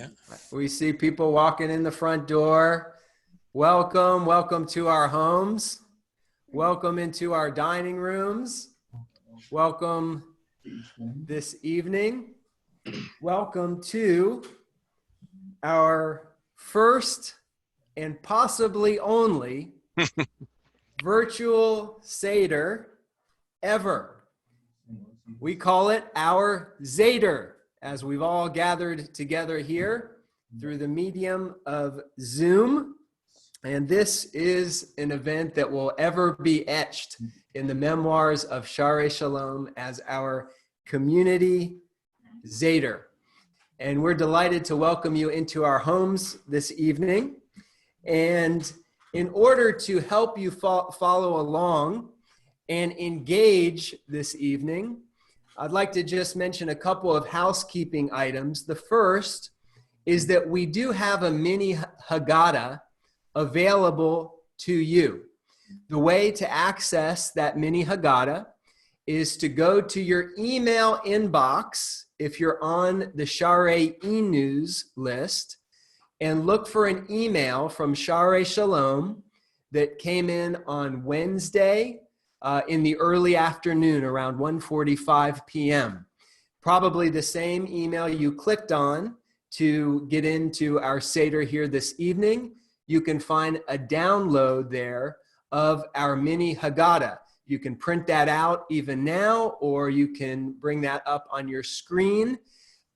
Yeah. We see people walking in the front door. Welcome, welcome to our homes. Welcome into our dining rooms. Welcome this evening. Welcome to our first and possibly only virtual Seder ever. We call it our Zeder, as we've all gathered together here through the medium of Zoom. And this is an event that will ever be etched in the memoirs of Sha'arei Shalom as our community Zeder. And we're delighted to welcome you into our homes this evening. And in order to help you follow along and engage this evening, I'd like to just mention a couple of housekeeping items. The first is that we do have a mini Haggadah available to you. The way to access that mini Haggadah is to go to your email inbox if you're on the Sha'arei e-news list and look for an email from Sha'arei Shalom that came in on Wednesday in the early afternoon around 1:45 p.m. Probably the same email you clicked on to get into our Seder here this evening. You can find a download there of our mini Haggadah. You can print that out even now, or you can bring that up on your screen.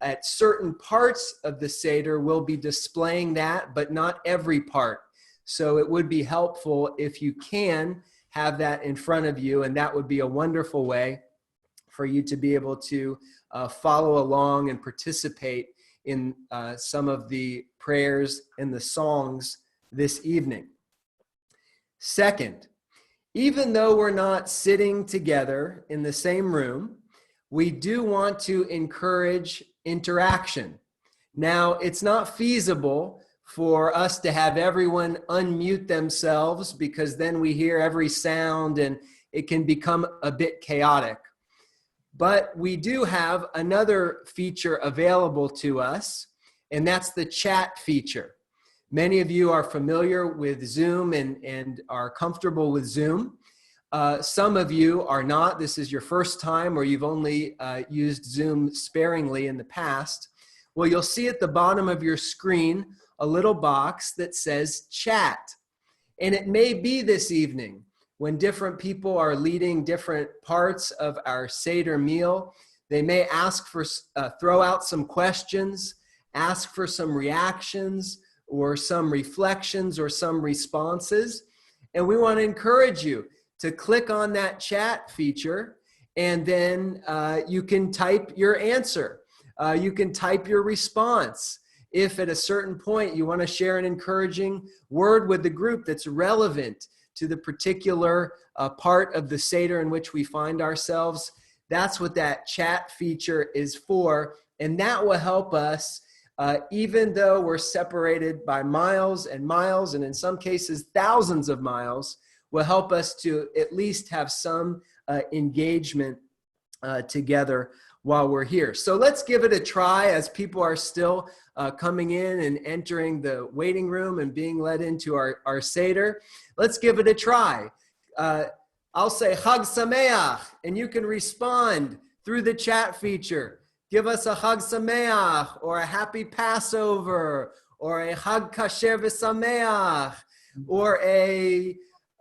At certain parts of the Seder, we'll be displaying that, but not every part. So it would be helpful if you can have that in front of you, and that would be a wonderful way for you to be able to follow along and participate in some of the prayers and the songs this evening. Second, even though we're not sitting together in the same room, we do want to encourage interaction. Now, it's not feasible for us to have everyone unmute themselves because then we hear every sound and it can become a bit chaotic. But we do have another feature available to us, and that's the chat feature. Many of you are familiar with Zoom and are comfortable with Zoom. Some of you are not. This is your first time, or you've only used Zoom sparingly in the past. Well, you'll see at the bottom of your screen a little box that says chat. And it may be this evening when different people are leading different parts of our Seder meal. They may ask for, throw out some questions, ask for some reactions or some reflections or some responses. And we want to encourage you to click on that chat feature, and then you can type your answer. You can type your response. If at a certain point you want to share an encouraging word with the group that's relevant to the particular part of the Seder in which we find ourselves, that's what that chat feature is for. And that will help us, even though we're separated by miles and miles, and in some cases thousands of miles, will help us to at least have some engagement together while we're here. So let's give it a try as people are still coming in and entering the waiting room and being led into our Seder. Let's give it a try. I'll say Chag Sameach, and you can respond through the chat feature. Give us a Chag Sameach, or a Happy Passover, or a Chag Kasher V'Sameach, or a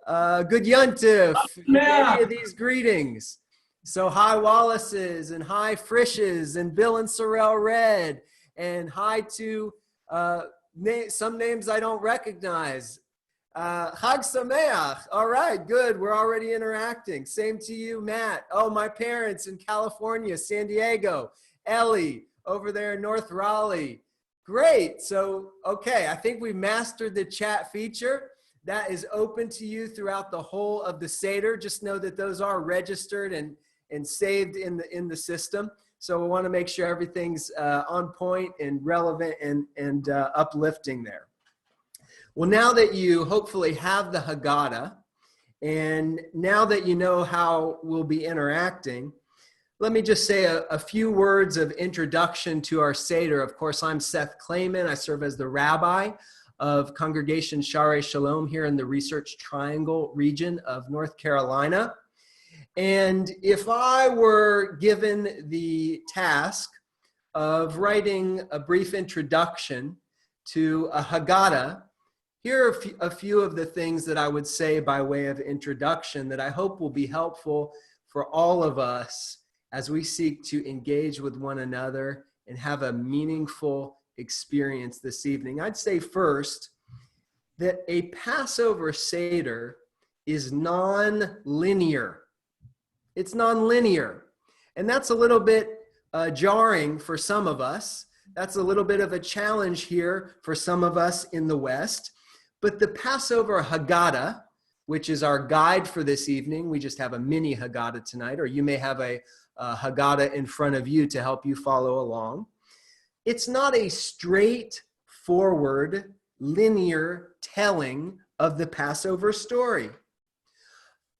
Good Yontif, any of these greetings. So hi Wallace's, and hi Frisch's, and Bill and Sorrel Red, and hi to some names I don't recognize. Chag Sameach. All right, good. We're already interacting. Same to you, Matt. Oh, my parents in California, San Diego. Ellie over there in North Raleigh. Great. So, okay, I think we mastered the chat feature. That is open to you throughout the whole of the Seder. Just know that those are registered and saved in the system. So we want to make sure everything's on point and relevant and uplifting there. Well, now that you hopefully have the Haggadah, and now that you know how we'll be interacting, Let me just say a few words of introduction to our Seder. Of course, I'm Seth Klayman. I serve as the rabbi of Congregation Sha'arei Shalom here in the Research Triangle region of North Carolina. And if I were given the task of writing a brief introduction to a Haggadah, here are a few of the things that I would say by way of introduction that I hope will be helpful for all of us as we seek to engage with one another and have a meaningful experience this evening. I'd say first that a Passover Seder is non-linear. It's non-linear. And that's a little bit jarring for some of us. That's a little bit of a challenge here for some of us in the West. But the Passover Haggadah, which is our guide for this evening, we just have a mini Haggadah tonight, or you may have a Haggadah in front of you to help you follow along. It's not a straightforward, linear telling of the Passover story.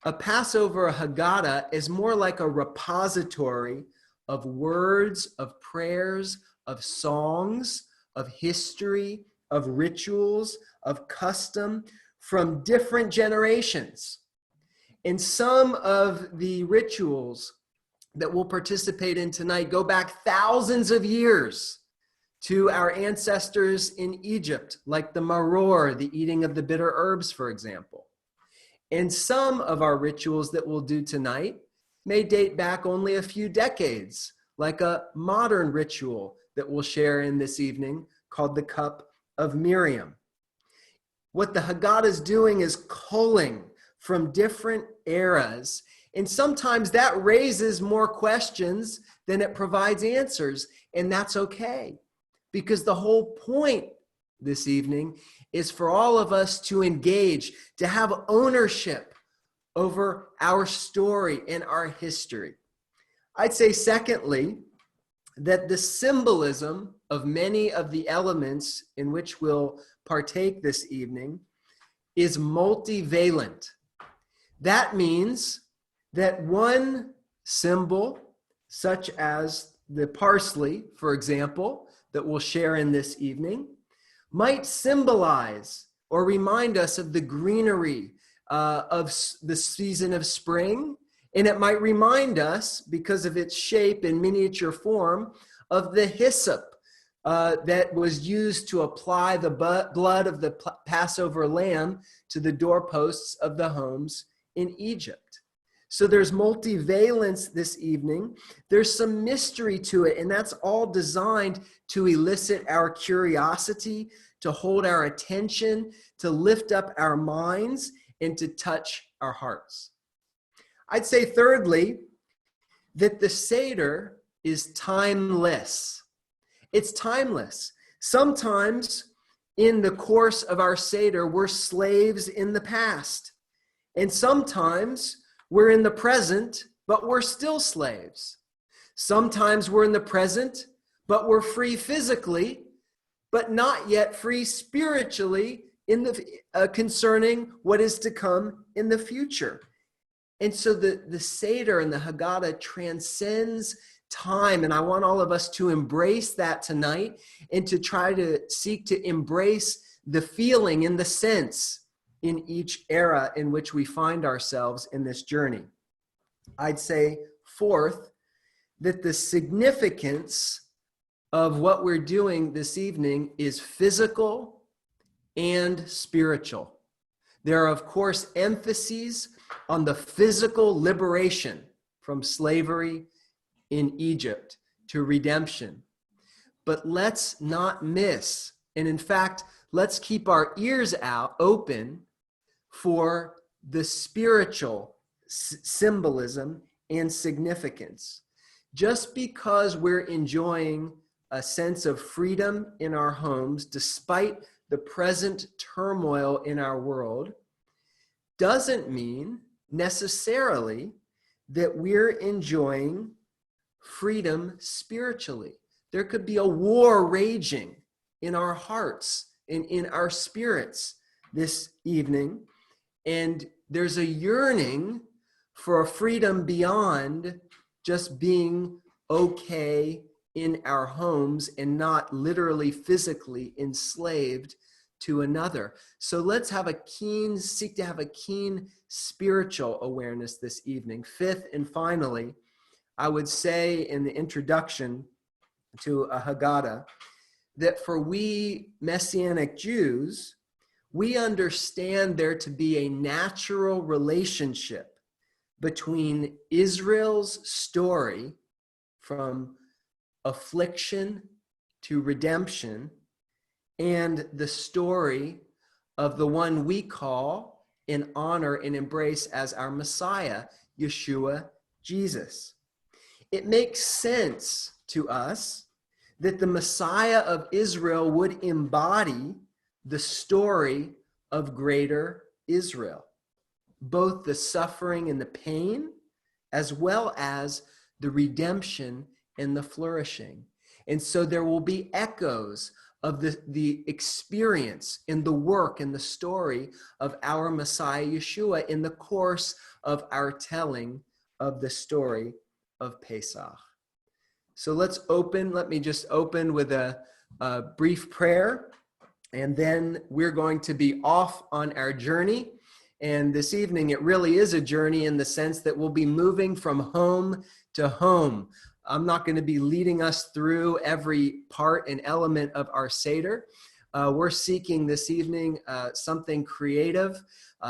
A Passover Haggadah is more like a repository of words, of prayers, of songs, of history, of rituals, of custom from different generations. And some of the rituals that we'll participate in tonight go back thousands of years to our ancestors in Egypt, like the maror, the eating of the bitter herbs, for example. And some of our rituals that we'll do tonight may date back only a few decades, like a modern ritual that we'll share in this evening called the Cup of Miriam. What the Haggadah is doing is culling from different eras, and sometimes that raises more questions than it provides answers, and that's okay, because the whole point this evening is for all of us to engage, to have ownership over our story and our history. I'd say, secondly, that the symbolism of many of the elements in which we'll partake this evening is multivalent. That means that one symbol, such as the parsley, for example, that we'll share in this evening, might symbolize or remind us of the greenery of the season of spring. And it might remind us, because of its shape in miniature form, of the hyssop that was used to apply the blood of the Passover lamb to the doorposts of the homes in Egypt. So there's multivalence this evening. There's some mystery to it, and that's all designed to elicit our curiosity, to hold our attention, to lift up our minds, and to touch our hearts. I'd say, thirdly, that the Seder is timeless. It's timeless. Sometimes in the course of our Seder, we're slaves in the past. And sometimes we're in the present, but we're still slaves. Sometimes we're in the present, but we're free physically, but not yet free spiritually concerning what is to come in the future. And so the Seder and the Haggadah transcends time, and I want all of us to embrace that tonight and to try to seek to embrace the feeling and the sense in each era in which we find ourselves in this journey. I'd say, fourth, that the significance of what we're doing this evening is physical and spiritual. There are, of course, emphases on the physical liberation from slavery in Egypt to redemption. But let's not miss, and in fact, let's keep our ears open for the spiritual symbolism and significance. Just because we're enjoying a sense of freedom in our homes, despite the present turmoil in our world, doesn't mean necessarily that we're enjoying freedom spiritually. There could be a war raging in our hearts and in our spirits this evening, and there's a yearning for a freedom beyond just being okay in our homes and not literally physically enslaved to another. So let's seek to have a keen spiritual awareness this evening. Fifth and finally, I would say in the introduction to a Haggadah that for we Messianic Jews, we understand there to be a natural relationship between Israel's story from affliction to redemption and the story of the one we call and honor and embrace as our Messiah, Yeshua, Jesus. It makes sense to us that the Messiah of Israel would embody the story of greater Israel, both the suffering and the pain, as well as the redemption and the flourishing. And so there will be echoes of the experience and the work and the story of our Messiah Yeshua in the course of our telling of the story of Pesach. So let me just open with a brief prayer, and then we're going to be off on our journey. And this evening, it really is a journey in the sense that we'll be moving from home to home. I'm not going to be leading us through every part and element of our Seder. We're seeking this evening something creative,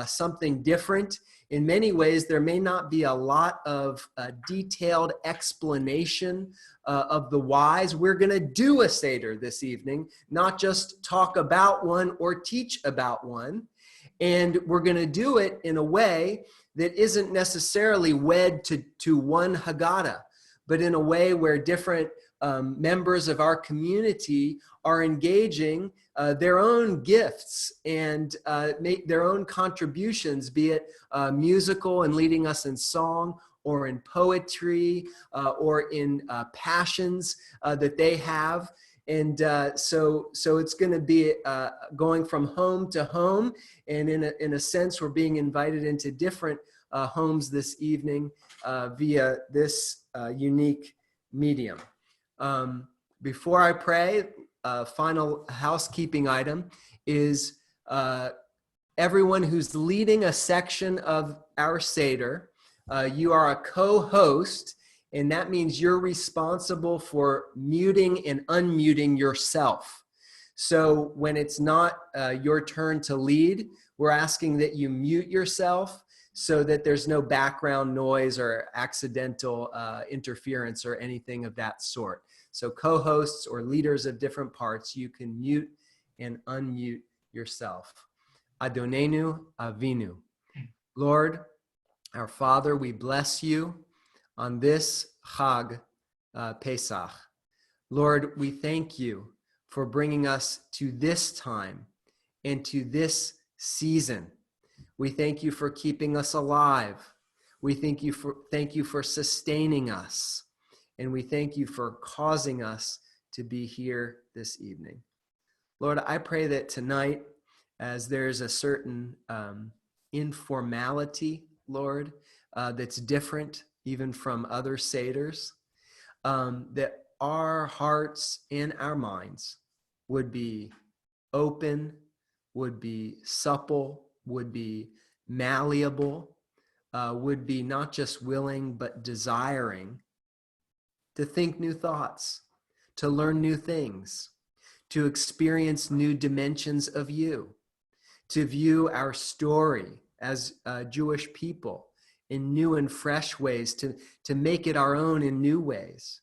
something different. In many ways, there may not be a lot of detailed explanation of the whys. We're going to do a Seder this evening, not just talk about one or teach about one. And we're going to do it in a way that isn't necessarily wed to one Haggadah, but in a way where different members of our community are engaging their own gifts and make their own contributions, be it musical and leading us in song, or in poetry, or in passions that they have. And so it's going to be going from home to home, and in a sense, we're being invited into different homes this evening via this unique medium. Before I pray, final housekeeping item is everyone who's leading a section of our Seder, you are a co-host, and that means you're responsible for muting and unmuting yourself. So when it's not your turn to lead, we're asking that you mute yourself so that there's no background noise or accidental interference or anything of that sort. So co-hosts or leaders of different parts, you can mute and unmute yourself. Adonenu Avinu. Lord, our Father, we bless you on this Chag Pesach. Lord, we thank you for bringing us to this time and to this season. We thank you for keeping us alive. We thank you for sustaining us. And we thank you for causing us to be here this evening. Lord, I pray that tonight, as there's a certain informality, Lord, that's different even from other Seders, that our hearts and our minds would be open, would be supple, would be malleable, would be not just willing, but desiring to think new thoughts, to learn new things, to experience new dimensions of you, to view our story as Jewish people in new and fresh ways, to make it our own in new ways.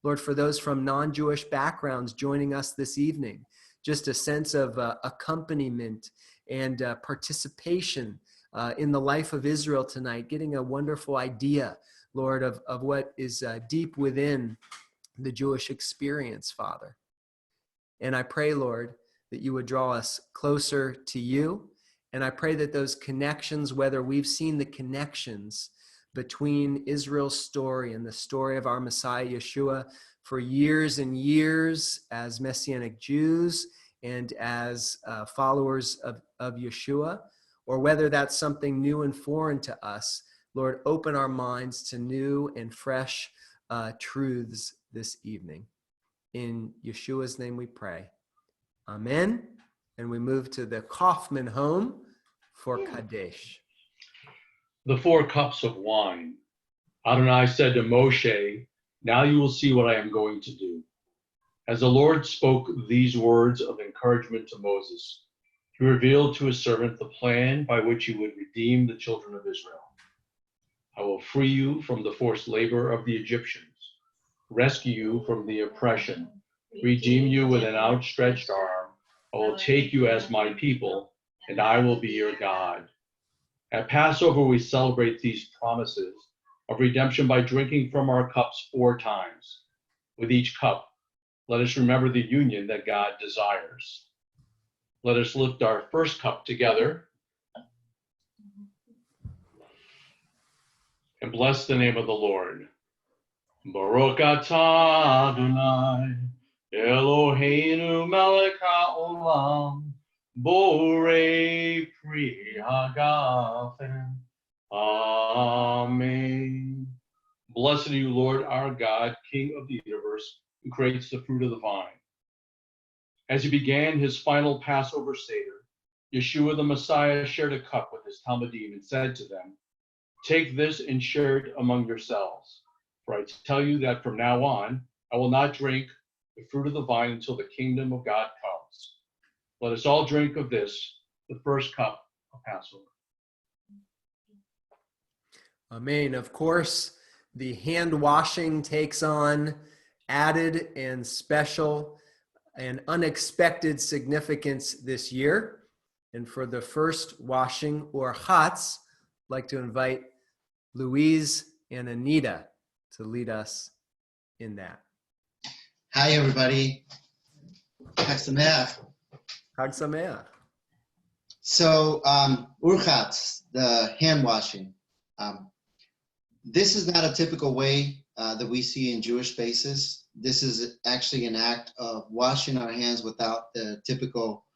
Lord, for those from non-Jewish backgrounds joining us this evening, just a sense of accompaniment and participation in the life of Israel tonight, getting a wonderful idea, Lord, of what is deep within the Jewish experience, Father. And I pray, Lord, that you would draw us closer to you. And I pray that those connections, whether we've seen the connections between Israel's story and the story of our Messiah, Yeshua, for years and years as Messianic Jews and as followers of Yeshua, or whether that's something new and foreign to us, Lord, open our minds to new and fresh truths this evening. In Yeshua's name we pray. Amen. And we move to the Kaufman home for Kadesh. The 4 cups of wine. Adonai said to Moshe, "Now you will see what I am going to do." As the Lord spoke these words of encouragement to Moses, he revealed to his servant the plan by which he would redeem the children of Israel. I will free you from the forced labor of the Egyptians, rescue you from the oppression, redeem you with an outstretched arm. I will take you as my people, and I will be your God. At Passover, we celebrate these promises of redemption by drinking from our cups 4 times. With each cup, let us remember the union that God desires. Let us lift our first cup together and bless the name of the Lord. Baruch atah Adonai, Eloheinu melech haolam, borei pri hagafen. Amen. Blessed are you, Lord, our God, King of the universe, who creates the fruit of the vine. As he began his final Passover Seder, Yeshua the Messiah shared a cup with his Talmidim and said to them, "Take this and share it among yourselves. For I tell you that from now on, I will not drink the fruit of the vine until the kingdom of God comes." Let us all drink of this, the first cup of Passover. Amen. Of course, the hand washing takes on added and special and unexpected significance this year. And for the first washing, or chats, I'd like to invite Louise and Anita to lead us in that. Hi, everybody. Chag Sameach. Chag Sameach. So, urchatz, the hand washing. This is not a typical way that we see in Jewish spaces. This is actually an act of washing our hands without the typical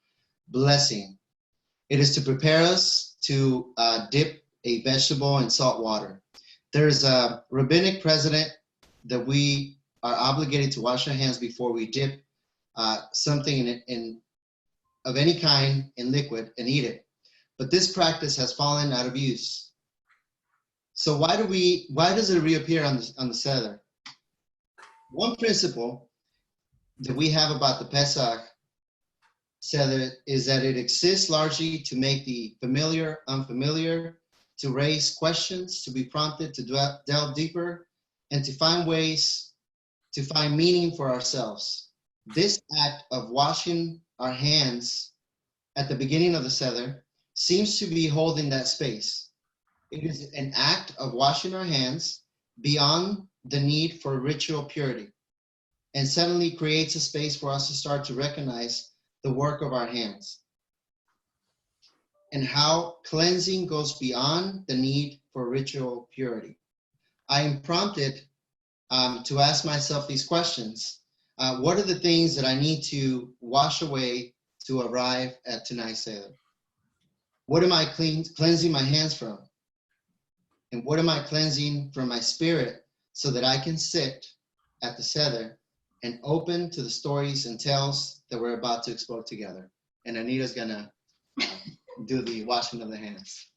blessing. It is to prepare us to dip a vegetable in salt water. There's a rabbinic precedent that we are obligated to wash our hands before we dip something of any kind in liquid and eat it. But this practice has fallen out of use. So why does it reappear on the Seder? One principle that we have about the Pesach Seder is that it exists largely to make the familiar unfamiliar, to raise questions, to be prompted to delve deeper, and to find ways to find meaning for ourselves. This act of washing our hands at the beginning of the Seder seems to be holding that space. It is an act of washing our hands beyond the need for ritual purity, and suddenly creates a space for us to start to recognize the work of our hands and how cleansing goes beyond the need for ritual purity. I am prompted to ask myself these questions. What are the things that I need to wash away to arrive at tonight's Seder? What am I cleansing my hands from? And what am I cleansing from my spirit so that I can sit at the Seder and open to the stories and tales that we're about to explore together? And Anita's gonna do the washing of the hands.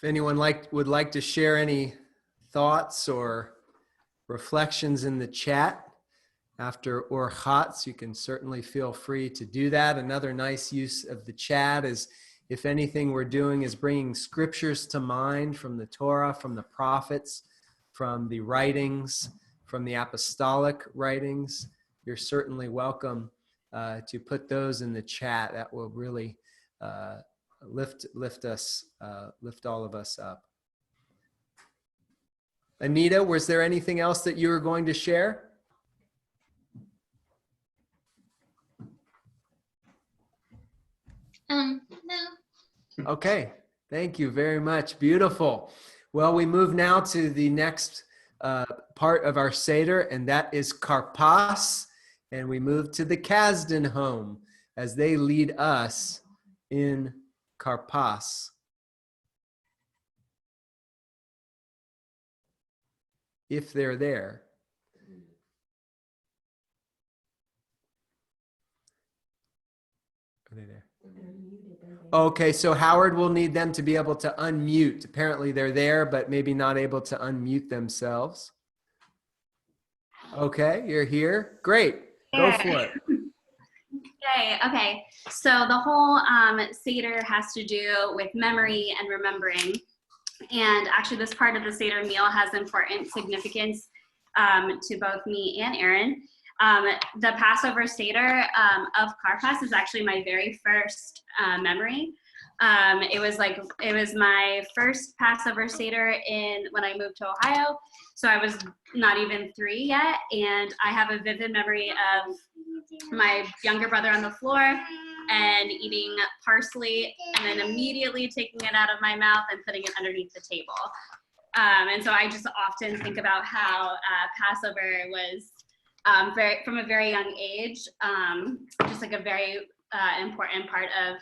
If anyone would like to share any thoughts or reflections in the chat after Orchatz, you can certainly feel free to do that. Another nice use of the chat is, if anything we're doing is bringing scriptures to mind from the Torah, from the prophets, from the writings, from the apostolic writings, you're certainly welcome to put those in the chat. That will really lift all of us up. Anita, was there anything else that you were going to share? No. Okay, thank you very much. Beautiful. Well, we move now to the next part of our Seder, and that is Karpas. And we move to the Kasdan home as they lead us in Karpas. If they're there. Are they there? Okay, so Howard will need them to be able to unmute. Apparently they're there, but maybe not able to unmute themselves. Okay, you're here. Great. Go for it. Okay. So the whole Seder has to do with memory and remembering. And actually this part of the Seder meal has important significance to both me and Aaron. The Passover Seder of Karpas is actually my very first memory. It was my first Passover Seder when I moved to Ohio. So I was not even 3 yet. And I have a vivid memory of my younger brother on the floor and eating parsley and then immediately taking it out of my mouth and putting it underneath the table. And so I just often think about how Passover was from a very young age, just like a very important part of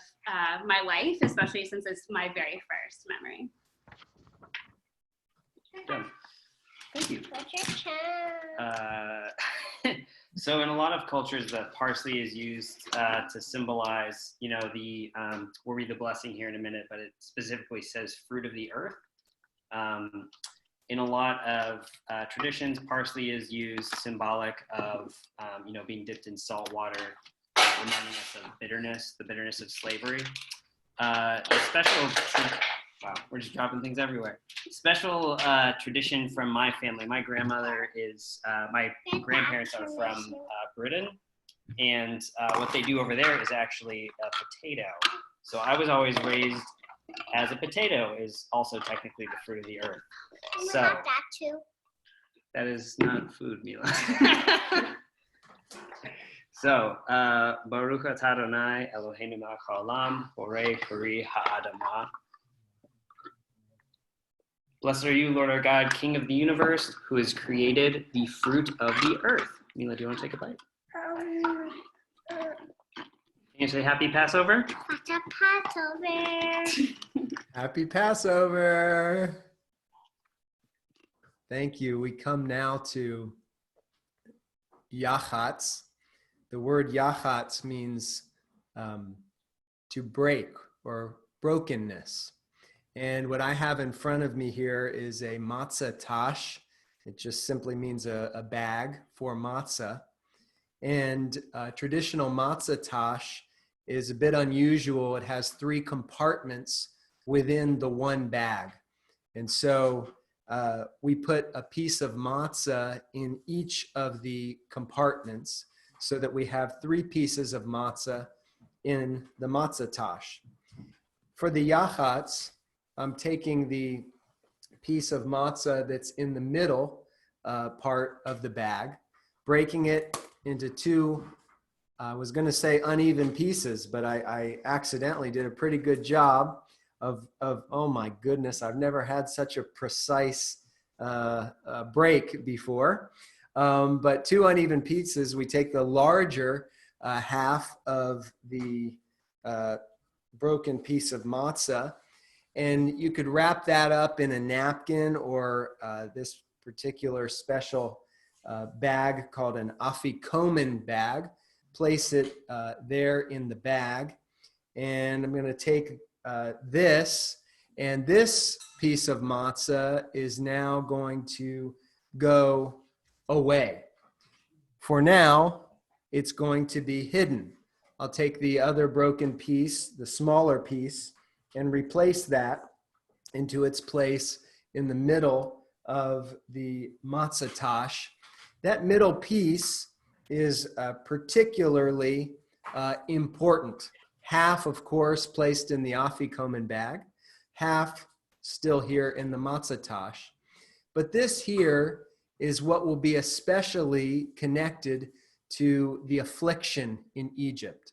my life, especially since it's my very first memory. Done. Thank you. So in a lot of cultures, the parsley is used to symbolize, the, we'll read the blessing here in a minute, but it specifically says fruit of the earth. In a lot of traditions, parsley is used symbolic of, being dipped in salt water, reminding us of bitterness, the bitterness of slavery. Wow, we're just dropping things everywhere. Special tradition from my family. My grandmother my grandparents are from Britain, and what they do over there is actually a potato. So I was always raised as a potato is also technically the fruit of the earth. So that too. That is not food, Mila. So, Baruch atah Adonai Eloheinu melech haolam, borei peri ha'adamah. Blessed are you, Lord our God, King of the universe, who has created the fruit of the earth. Mila, do you want to take a bite? Can you say Happy Passover? Happy Passover. Happy Passover. Thank you. We come now to Yachatz. The word Yachatz means to break or brokenness. And what I have in front of me here is a matzah tash. It just simply means a bag for matzah. And traditional matzah tash is a bit unusual. It has 3 compartments within the one bag. And so we put a piece of matzah in each of the compartments so that we have 3 pieces of matzah in the matzah tash. For the yachatz, I'm taking the piece of matzah that's in the middle part of the bag, breaking it into 2, I was going to say uneven pieces, but I accidentally did a pretty good job of oh my goodness, I've never had such a precise break before. But 2 uneven pieces, we take the larger half of the broken piece of matzah, and you could wrap that up in a napkin or this particular special bag called an afikomen bag. Place it there in the bag. And I'm going to take this, and this piece of matzah is now going to go away. For now, it's going to be hidden. I'll take the other broken piece, the smaller piece, and replace that into its place in the middle of the matzah tash. That middle piece is particularly important. Half, of course, placed in the afikomen bag, half still here in the matzah tash. But this here is what will be especially connected to the affliction in Egypt.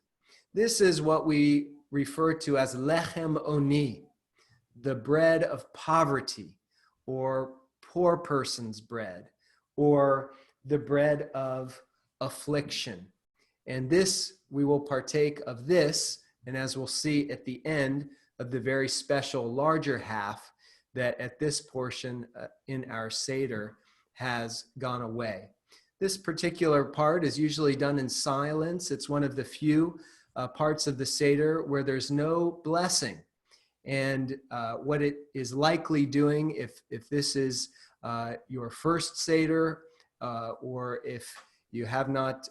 This is what we refer to as lechem oni, the bread of poverty, or poor person's bread, or the bread of affliction. And this, we will partake of this, and as we'll see at the end of the very special larger half, that at this portion in our Seder has gone away. This particular part is usually done in silence. It's one of the few parts of the Seder where there's no blessing. And what it is likely doing, if this is your first Seder, or if you have not,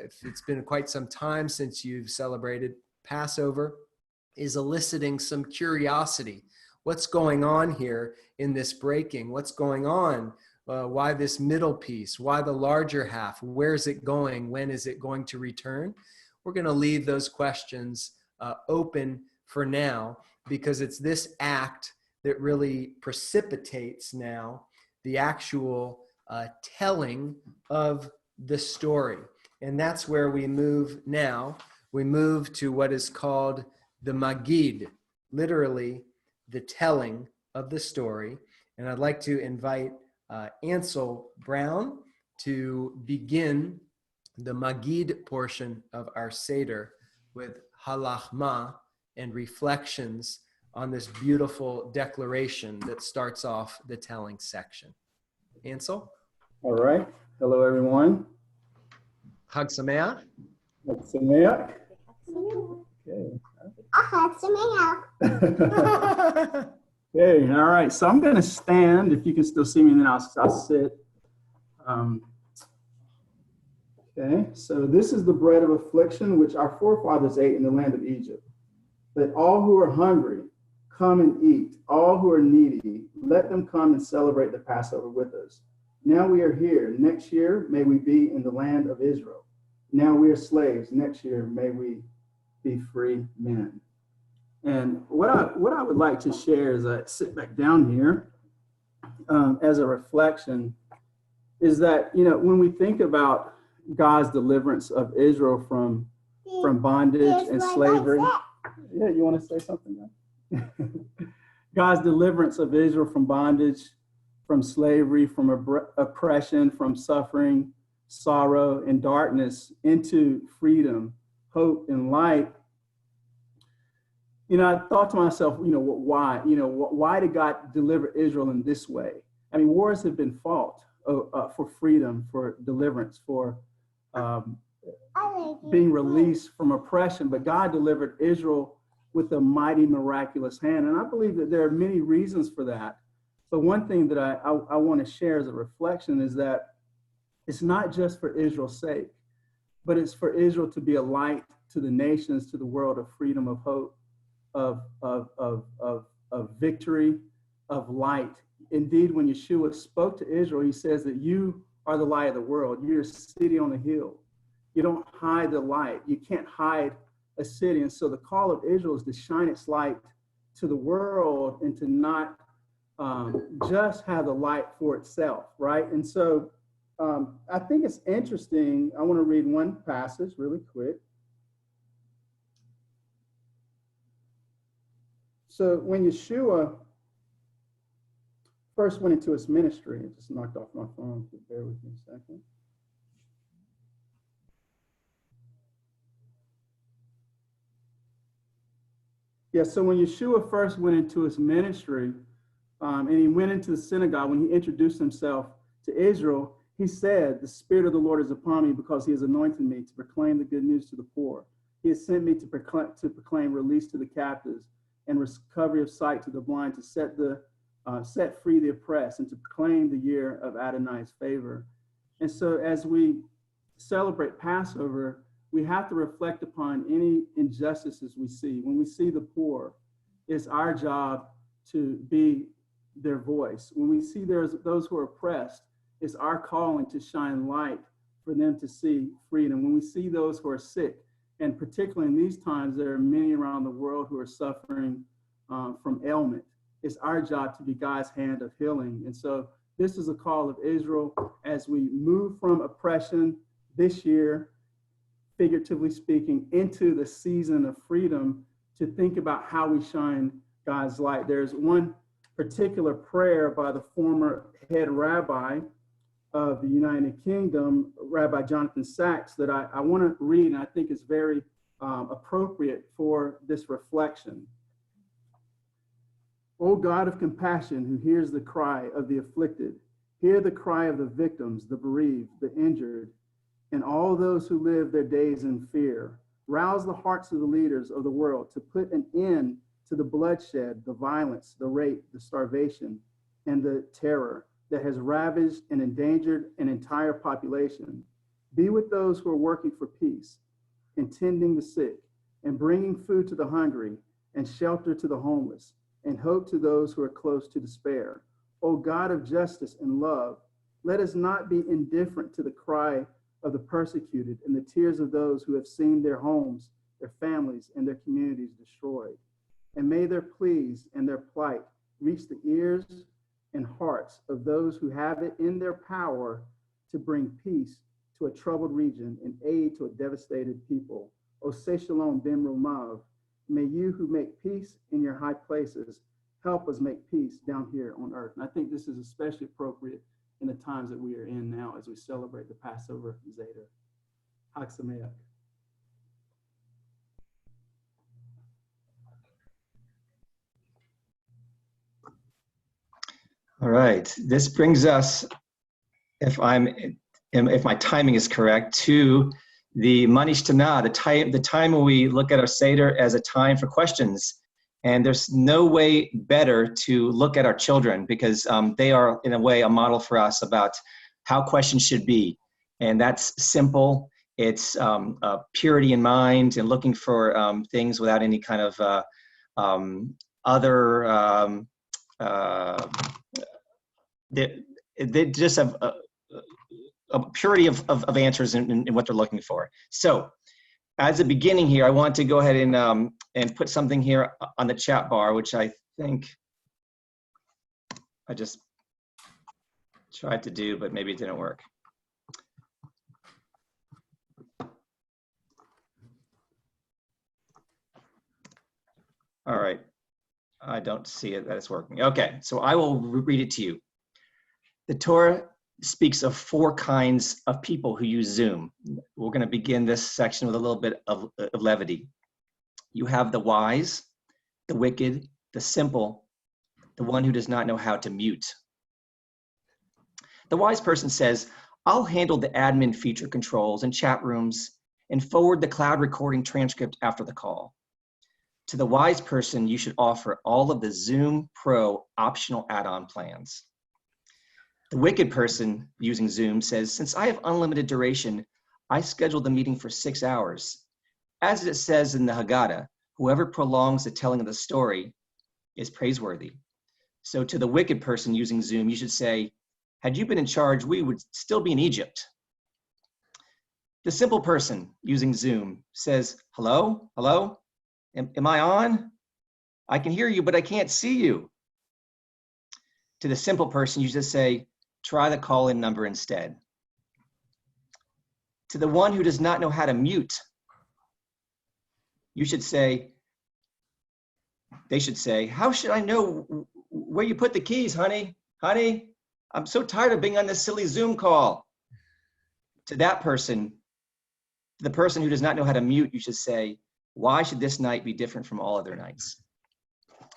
if it's been quite some time since you've celebrated Passover, is eliciting some curiosity. What's going on here in this breaking? What's going on? Why this middle piece? Why the larger half? Where's it going? When is it going to return? We're going to leave those questions open for now, because it's this act that really precipitates now the actual telling of the story. And that's where we move now. We move to what is called the Magid, literally the telling of the story. And I'd like to invite Ansel Brown to begin the Magid portion of our Seder with halachma and reflections on this beautiful declaration that starts off the telling section. Ansel? All right. Hello, everyone. Chag Sameach. Chag Sameach. Okay. Okay, all right. So I'm going to stand, if you can still see me, and then I'll sit. Okay, so this is the bread of affliction, which our forefathers ate in the land of Egypt. Let all who are hungry come and eat. All who are needy, let them come and celebrate the Passover with us. Now we are here. Next year, may we be in the land of Israel. Now we are slaves. Next year, may we be free men. And what I would like to share as I sit back down here as a reflection is that, you know, when we think about God's deliverance of Israel from bondage and slavery. Yeah, you want to say something? God's deliverance of Israel from bondage, from slavery, from oppression, from suffering, sorrow, and darkness into freedom, hope, and light. You know, I thought to myself, you know, why? You know, why did God deliver Israel in this way? I mean, wars have been fought for freedom, for deliverance, for being released from oppression, but God delivered Israel with a mighty, miraculous hand. And I believe that there are many reasons for that. But one thing that I want to share as a reflection is that it's not just for Israel's sake, but it's for Israel to be a light to the nations, to the world, of freedom, of hope, of victory, of light. Indeed, when Yeshua spoke to Israel, he says that you are the light of the world. You're a city on a hill. You don't hide the light. You can't hide a city. And so the call of Israel is to shine its light to the world and to not just have the light for itself, right? And so I think it's interesting. I want to read one passage really quick. So when Yeshua first went into his ministry, I just knocked off my phone, so bear with me a second. Yeah, so when Yeshua first went into his ministry, and he went into the synagogue, when he introduced himself to Israel, he said, "The Spirit of the Lord is upon me because he has anointed me to proclaim the good news to the poor. He has sent me to proclaim release to the captives and recovery of sight to the blind, to set free the oppressed, and to proclaim the year of Adonai's favor." And so as we celebrate Passover, we have to reflect upon any injustices we see. When we see the poor, it's our job to be their voice. When we see there's those who are oppressed, it's our calling to shine light for them to see freedom. When we see those who are sick, and particularly in these times, there are many around the world who are suffering from ailment. it's our job to be God's hand of healing. And so this is a call of Israel as we move from oppression this year, figuratively speaking, into the season of freedom, to think about how we shine God's light. There's one particular prayer by the former head rabbi of the United Kingdom, Rabbi Jonathan Sachs, that I want to read, and I think is very appropriate for this reflection. O God of compassion, who hears the cry of the afflicted, hear the cry of the victims, the bereaved, the injured, and all those who live their days in fear. Rouse the hearts of the leaders of the world to put an end to the bloodshed, the violence, the rape, the starvation, and the terror that has ravaged and endangered an entire population. Be with those who are working for peace, and tending the sick, and bringing food to the hungry, and shelter to the homeless, and hope to those who are close to despair. O God of justice and love, let us not be indifferent to the cry of the persecuted and the tears of those who have seen their homes, their families, and their communities destroyed. And may their pleas and their plight reach the ears and hearts of those who have it in their power to bring peace to a troubled region and aid to a devastated people. O Sha'arei Shalom ben Romav, may you who make peace in your high places help us make peace down here on earth. And I think this is especially appropriate in the times that we are in now as we celebrate the Passover Zeder. Chag Sameach. All right, this brings us, if my timing is correct, to the Manish Tana, the time when we look at our Seder as a time for questions. And there's no way better to look at our children, because they are, in a way, a model for us about how questions should be. And that's simple. It's purity in mind and looking for things without any kind of other they just have a purity of answers in what they're looking for. So as a beginning here, I want to go ahead and put something here on the chat bar, which I think I just tried to do, but maybe it didn't work. All right, I don't see it that it's working. Okay, so I will read it to you. The Torah speaks of 4 kinds of people who use Zoom. We're going to begin this section with a little bit of levity. You have the wise, the wicked, the simple, the one who does not know how to mute. The wise person says, I'll handle the admin feature controls and chat rooms and forward the cloud recording transcript after the call. To the wise person, you should offer all of the Zoom Pro optional add-on plans. The wicked person using Zoom says, since I have unlimited duration, I scheduled the meeting for 6 hours. As it says in the Haggadah, whoever prolongs the telling of the story is praiseworthy. So to the wicked person using Zoom, you should say, had you been in charge, we would still be in Egypt. The simple person using Zoom says, hello, hello, am I on? I can hear you, but I can't see you. To the simple person, you just say, try the call-in number instead. To the one who does not know how to mute, you should say, they should say, how should I know where you put the keys, honey? Honey, I'm so tired of being on this silly Zoom call. To that person, the person who does not know how to mute, you should say, why should this night be different from all other nights?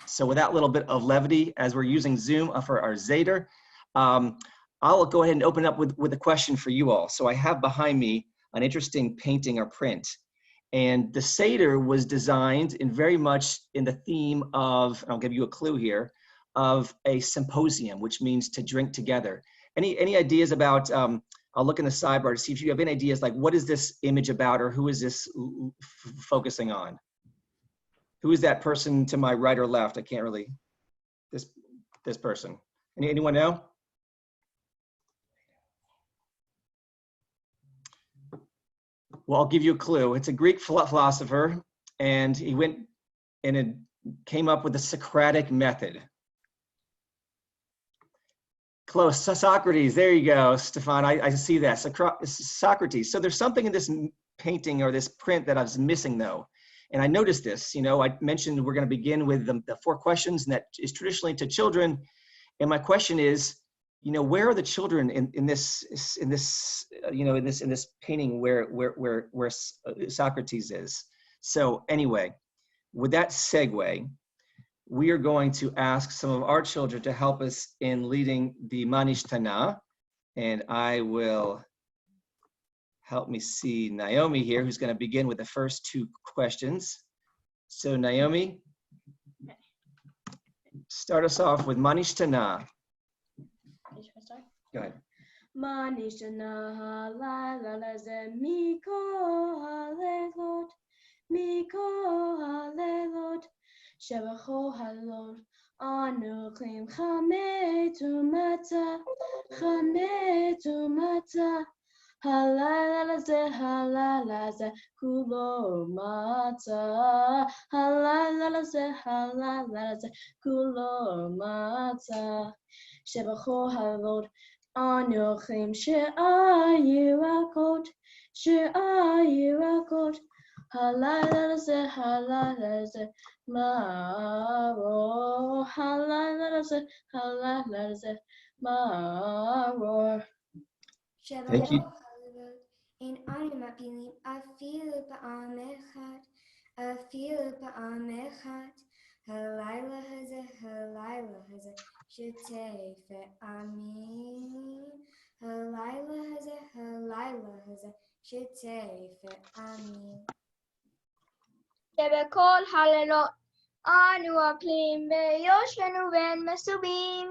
So with that little bit of levity, as we're using Zoom for our Zeder, I'll go ahead and open up with a question for you all. So I have behind me an interesting painting or print. And the Seder was designed in very much in the theme of, and I'll give you a clue here, of a symposium, which means to drink together. Any ideas about, I'll look in the sidebar to see if you have any ideas, like what is this image about, or who is this focusing on? Who is that person to my right or left? I can't really, this person. Anyone know? Well, I'll give you a clue. It's a Greek philosopher, and he went and came up with the Socratic method. Close. Socrates. There you go, Stefan. I see that. Socrates. So there's something in this painting or this print that I was missing, though. And I noticed this. You know, I mentioned we're going to begin with the 4 questions, and that is traditionally to children. And my question is, you know, where are the children in this painting where Socrates is? So anyway, with that segue, we are going to ask some of our children to help us in leading the Manishtana. And I will help me see Naomi here, who's going to begin with the first 2 questions. So Naomi, start us off with Manishtana. Go ahead. Manishtana halala ze miko halelot, miko halelot, shebacho halot, anu klim chametu mata, halala ze kulo mata, halala ze kulo mata, shebacho halot. Anochim she'ayirakot, halala ze maror, halala ze maror. Thank you. In animapilim, afilu pa'am echad, halayla haze, shetei amin. Halayla haze, shetei amin. Shebekol halelot, anu aplim, veyoshvenu ben mesubim,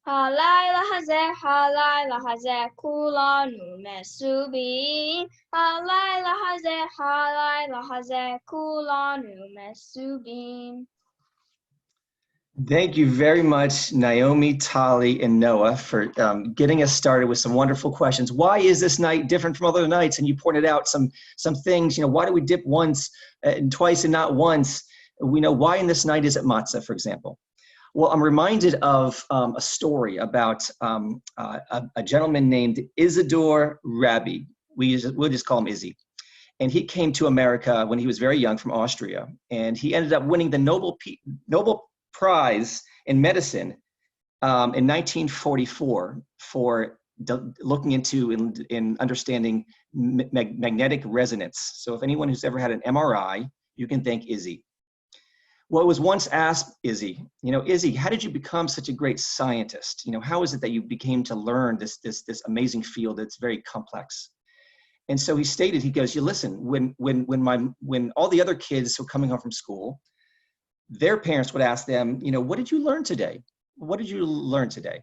halayla haze, kulanu mesubim, halayla haze, kulanu mesubim. Thank you very much, Naomi, Tali, and Noah, for getting us started with some wonderful questions. Why is this night different from other nights? And you pointed out some things. You know, why do we dip once and twice and not once? We know why in this night is it matzah, for example. Well, I'm reminded of a story about a gentleman named Isidore Rabbi. We'll just call him Izzy. And he came to America when he was very young from Austria. And he ended up winning the Nobel Prize in medicine in 1944 for looking into and understanding magnetic resonance. So if anyone who's ever had an MRI, you can thank Izzy. Well, it was once asked Izzy, you know, Izzy, how did you become such a great scientist? You know, how is it that you became to learn this amazing field that's very complex? And so he stated, he goes, you listen, when all the other kids were coming home from school, their parents would ask them, you know, what did you learn today? What did you learn today?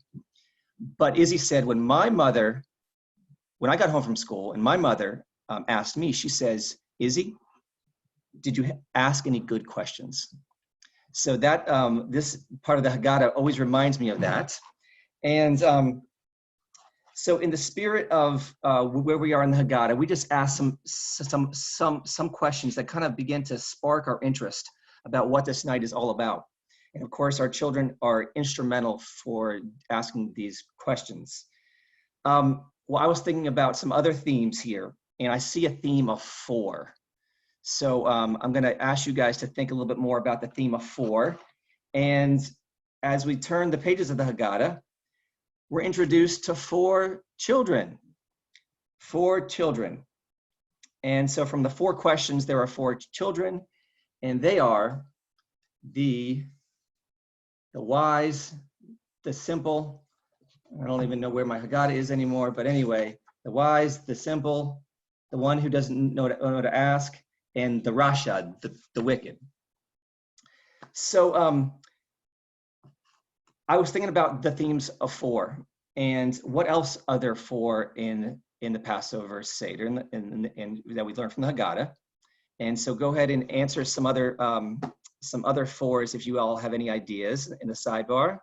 But Izzy said, when I got home from school and my mother asked me, she says, Izzy, did you ask any good questions? So that this part of the Haggadah always reminds me of that. And so in the spirit of where we are in the Haggadah, we just asked some questions that kind of begin to spark our interest about what this night is all about. And of course, our children are instrumental for asking these questions. Well, I was thinking about some other themes here, and I see a theme of 4. So I'm going to ask you guys to think a little bit more about the theme of 4. And as we turn the pages of the Haggadah, we're introduced to 4 children. 4 children. And so from the 4 questions, there are 4 children. And they are the wise, the simple. I don't even know where my Haggadah is anymore, but anyway, the wise, the simple, the one who doesn't know to ask, and the Rasha, the wicked. So I was thinking about the themes of 4, and what else are there 4 in the Passover Seder and that we learned from the Haggadah. And so go ahead and answer some other 4s if you all have any ideas in the sidebar.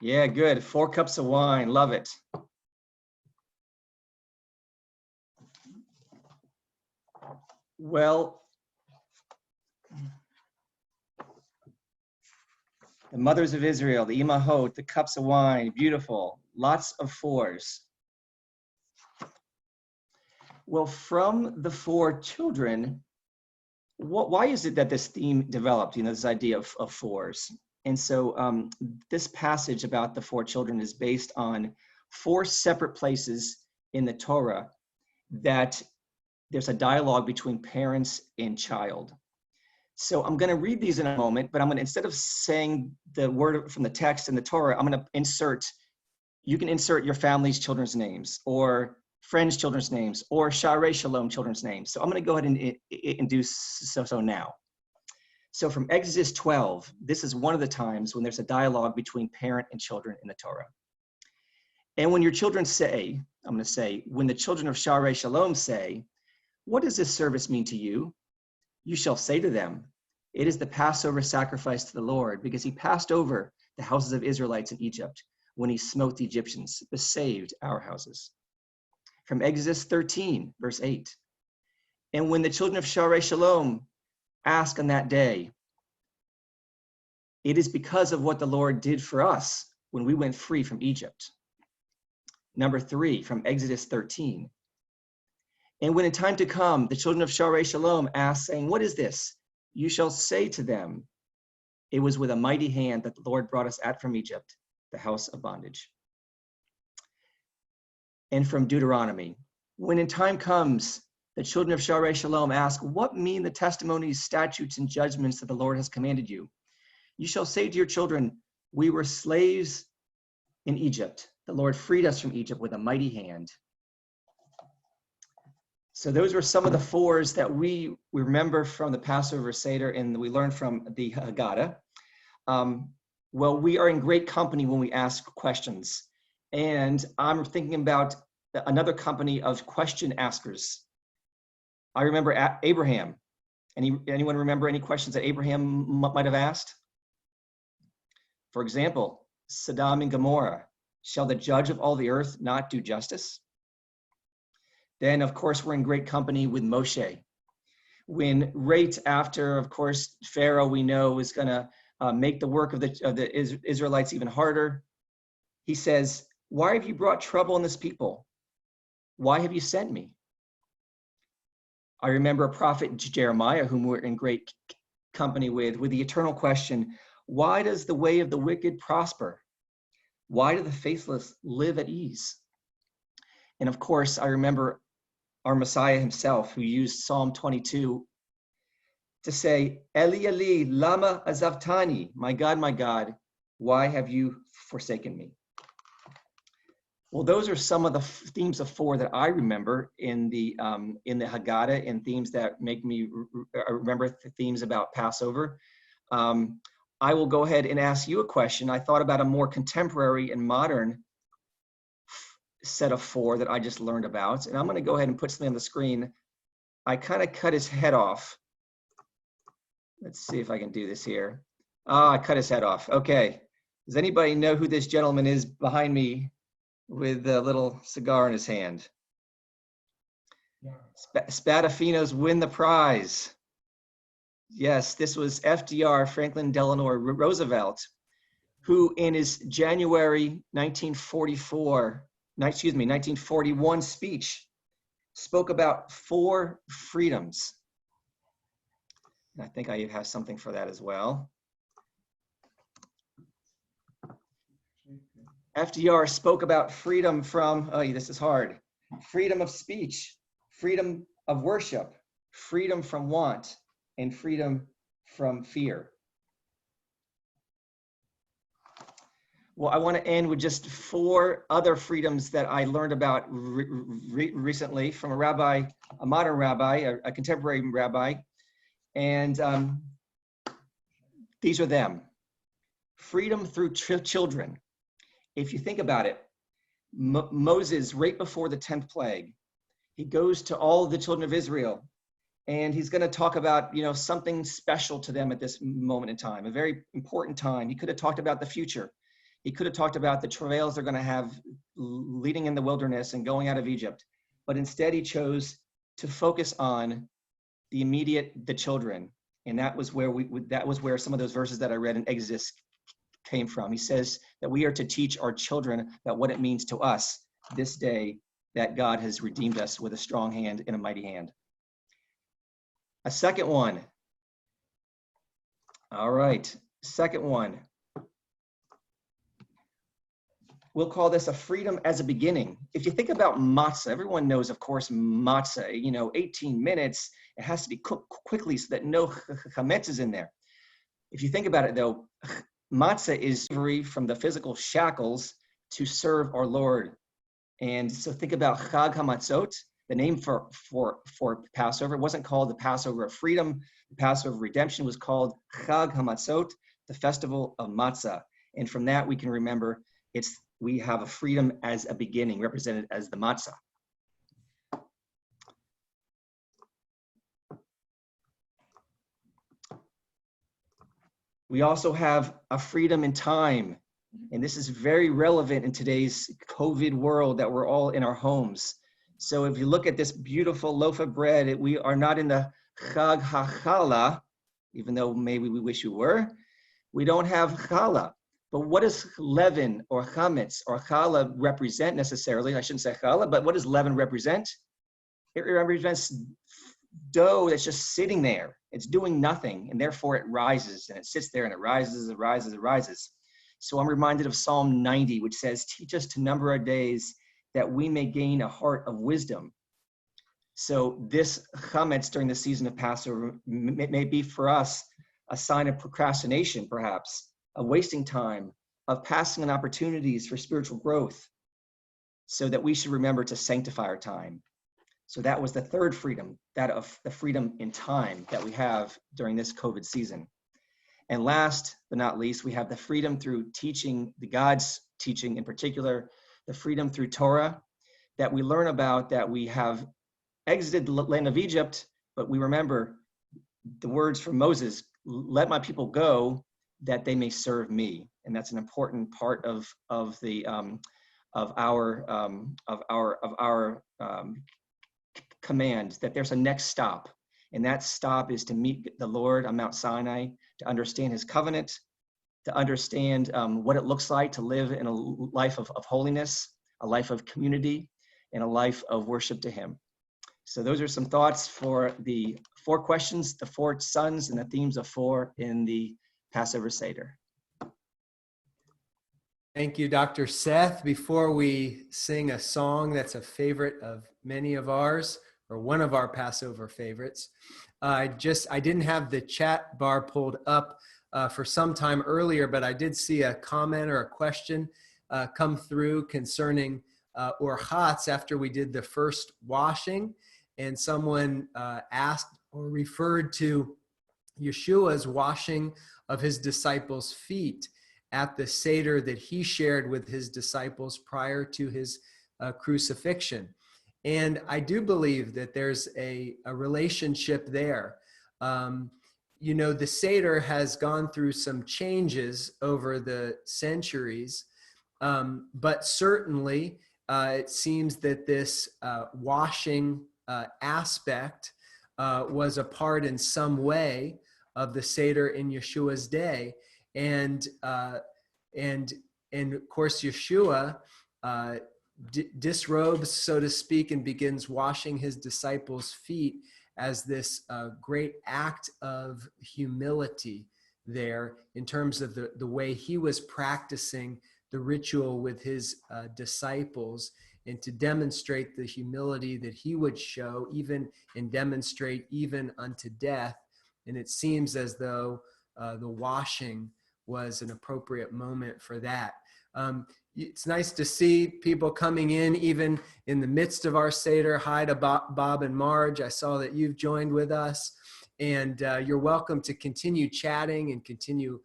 Yeah, good. 4 cups of wine. Love it. Well, the mothers of Israel, the imahot, the cups of wine, beautiful, lots of fours. Well, from the four children, why is it that this theme developed, this idea of fours? And so this passage about the four children is based on four separate places in the Torah that there's a dialogue between parents and child. So I'm going to read these in a moment, but I'm going to, instead of saying the word from the text in the Torah, I'm going to you can insert your family's children's names, or friends' children's names, or Sha'arei Shalom children's names. So I'm going to go ahead and do so now. So from Exodus 12, this is one of the times when there's a dialogue between parent and children in the Torah. And when your children say, I'm going to say, when the children of Sha'arei Shalom say, what does this service mean to you? You shall say to them, it is the Passover sacrifice to the Lord, because he passed over the houses of Israelites in Egypt when he smote the Egyptians, but saved our houses. From Exodus 13, verse 8. And when the children of Sha'arei Shalom ask on that day, it is because of what the Lord did for us when we went free from Egypt. Number 3, from Exodus 13. And when in time to come, the children of Sha'arei Shalom ask, saying, what is this? You shall say to them, it was with a mighty hand that the Lord brought us out from Egypt, the house of bondage. And from Deuteronomy, when in time comes, the children of Sha'arei Shalom ask, what mean the testimonies, statutes, and judgments that the Lord has commanded you? You shall say to your children, we were slaves in Egypt. The Lord freed us from Egypt with a mighty hand. So those were some of the fours that we remember from the Passover Seder, and we learned from the Haggadah. Well, we are in great company when we ask questions. And I'm thinking about another company of question askers. I remember Abraham. Anyone remember any questions that Abraham might have asked? For example, Sodom and Gomorrah, shall the judge of all the earth not do justice? Then, of course, we're in great company with Moshe. When right after, of course, Pharaoh, we know, is going to make the work of the Israelites even harder, he says, why have you brought trouble on this people? Why have you sent me? I remember a prophet, Jeremiah, whom we're in great company with the eternal question, why does the way of the wicked prosper? Why do the faithless live at ease? And of course, I remember our Messiah himself, who used Psalm 22 to say, Eli, Eli, lama azavtani, my God, why have you forsaken me? Well, those are some of the themes of four that I remember in the Haggadah, and themes that make me remember the themes about Passover. I will go ahead and ask you a question. I thought about a more contemporary and modern set of four that I just learned about, and I'm going to go ahead and put something on the screen. I kind of cut his head off. Let's see if I can do this here. I cut his head off. Okay. Does anybody know who this gentleman is behind me with a little cigar in his hand? Spadafinos win the prize. Yes, this was FDR, Franklin Delano Roosevelt, who in his January 1941 speech spoke about 4 freedoms. And I think I have something for that as well. FDR spoke about freedom from, this is hard, freedom of speech, freedom of worship, freedom from want, and freedom from fear. Well, I want to end with just 4 other freedoms that I learned about recently from a rabbi, a modern rabbi, a contemporary rabbi. And these are them. Freedom through children. If you think about it, Moses, right before the 10th plague, he goes to all the children of Israel, and he's going to talk about, something special to them at this moment in time, a very important time. He could have talked about the future. He could have talked about the travails they're going to have leading in the wilderness and going out of Egypt. But instead, he chose to focus on the children. And that was where some of those verses that I read in Exodus came from. He says that we are to teach our children about what it means to us this day that God has redeemed us with a strong hand and a mighty hand. A second one. All right, second one. We'll call this a freedom as a beginning. If you think about matzah, everyone knows, of course, matzah, 18 minutes, it has to be cooked quickly so that no chametz is in there. If you think about it though, matzah is free from the physical shackles to serve our Lord. And so think about Chag HaMatzot, the name for Passover. It wasn't called the Passover of freedom. The Passover of redemption was called Chag HaMatzot, the festival of matzah. And from that we can remember we have a freedom as a beginning, represented as the matzah. We also have a freedom in time. And this is very relevant in today's COVID world that we're all in our homes. So if you look at this beautiful loaf of bread, we are not in the Chag HaChallah, even though maybe we wish we were. We don't have challah. But what does leaven or chametz or challah represent necessarily? I shouldn't say challah, but what does leaven represent? It represents dough that's just sitting there. It's doing nothing, and therefore it rises, and it sits there, and it rises, it rises, it rises. So I'm reminded of Psalm 90, which says, teach us to number our days that we may gain a heart of wisdom. So this chametz during the season of Passover may be for us a sign of procrastination, perhaps, of wasting time, of passing on opportunities for spiritual growth, so that we should remember to sanctify our time. So that was the third freedom, that of the freedom in time that we have during this COVID season. And last but not least, we have the freedom through teaching, the God's teaching in particular, the freedom through Torah that we learn about, that we have exited the land of Egypt, but we remember the words from Moses, let my people go that they may serve me. And that's an important part of our command, that there's a next stop. And that stop is to meet the Lord on Mount Sinai, to understand his covenant, to understand what it looks like to live in a life of holiness, a life of community, and a life of worship to him. So those are some thoughts for the 4 questions, the 4 sons, and the themes of 4 in the Passover Seder. Thank you, Dr. Seth. Before we sing a song that's a favorite of many of ours, or one of our Passover favorites, I didn't have the chat bar pulled up for some time earlier, but I did see a comment or a question come through concerning orchatz after we did the first washing, and someone asked or referred to Yeshua's washing of his disciples' feet at the Seder that he shared with his disciples prior to his crucifixion. And I do believe that there's a relationship there. The Seder has gone through some changes over the centuries, but certainly it seems that this washing aspect was a part in some way of the Seder in Yeshua's day. And of course, Yeshua disrobes, so to speak, and begins washing his disciples' feet as this great act of humility there in terms of the way he was practicing the ritual with his disciples, and to demonstrate the humility that he would show and demonstrate even unto death. And it seems as though the washing was an appropriate moment for that. It's nice to see people coming in, even in the midst of our Seder. Hi to Bob and Marge. I saw that you've joined with us, and you're welcome to continue chatting and continue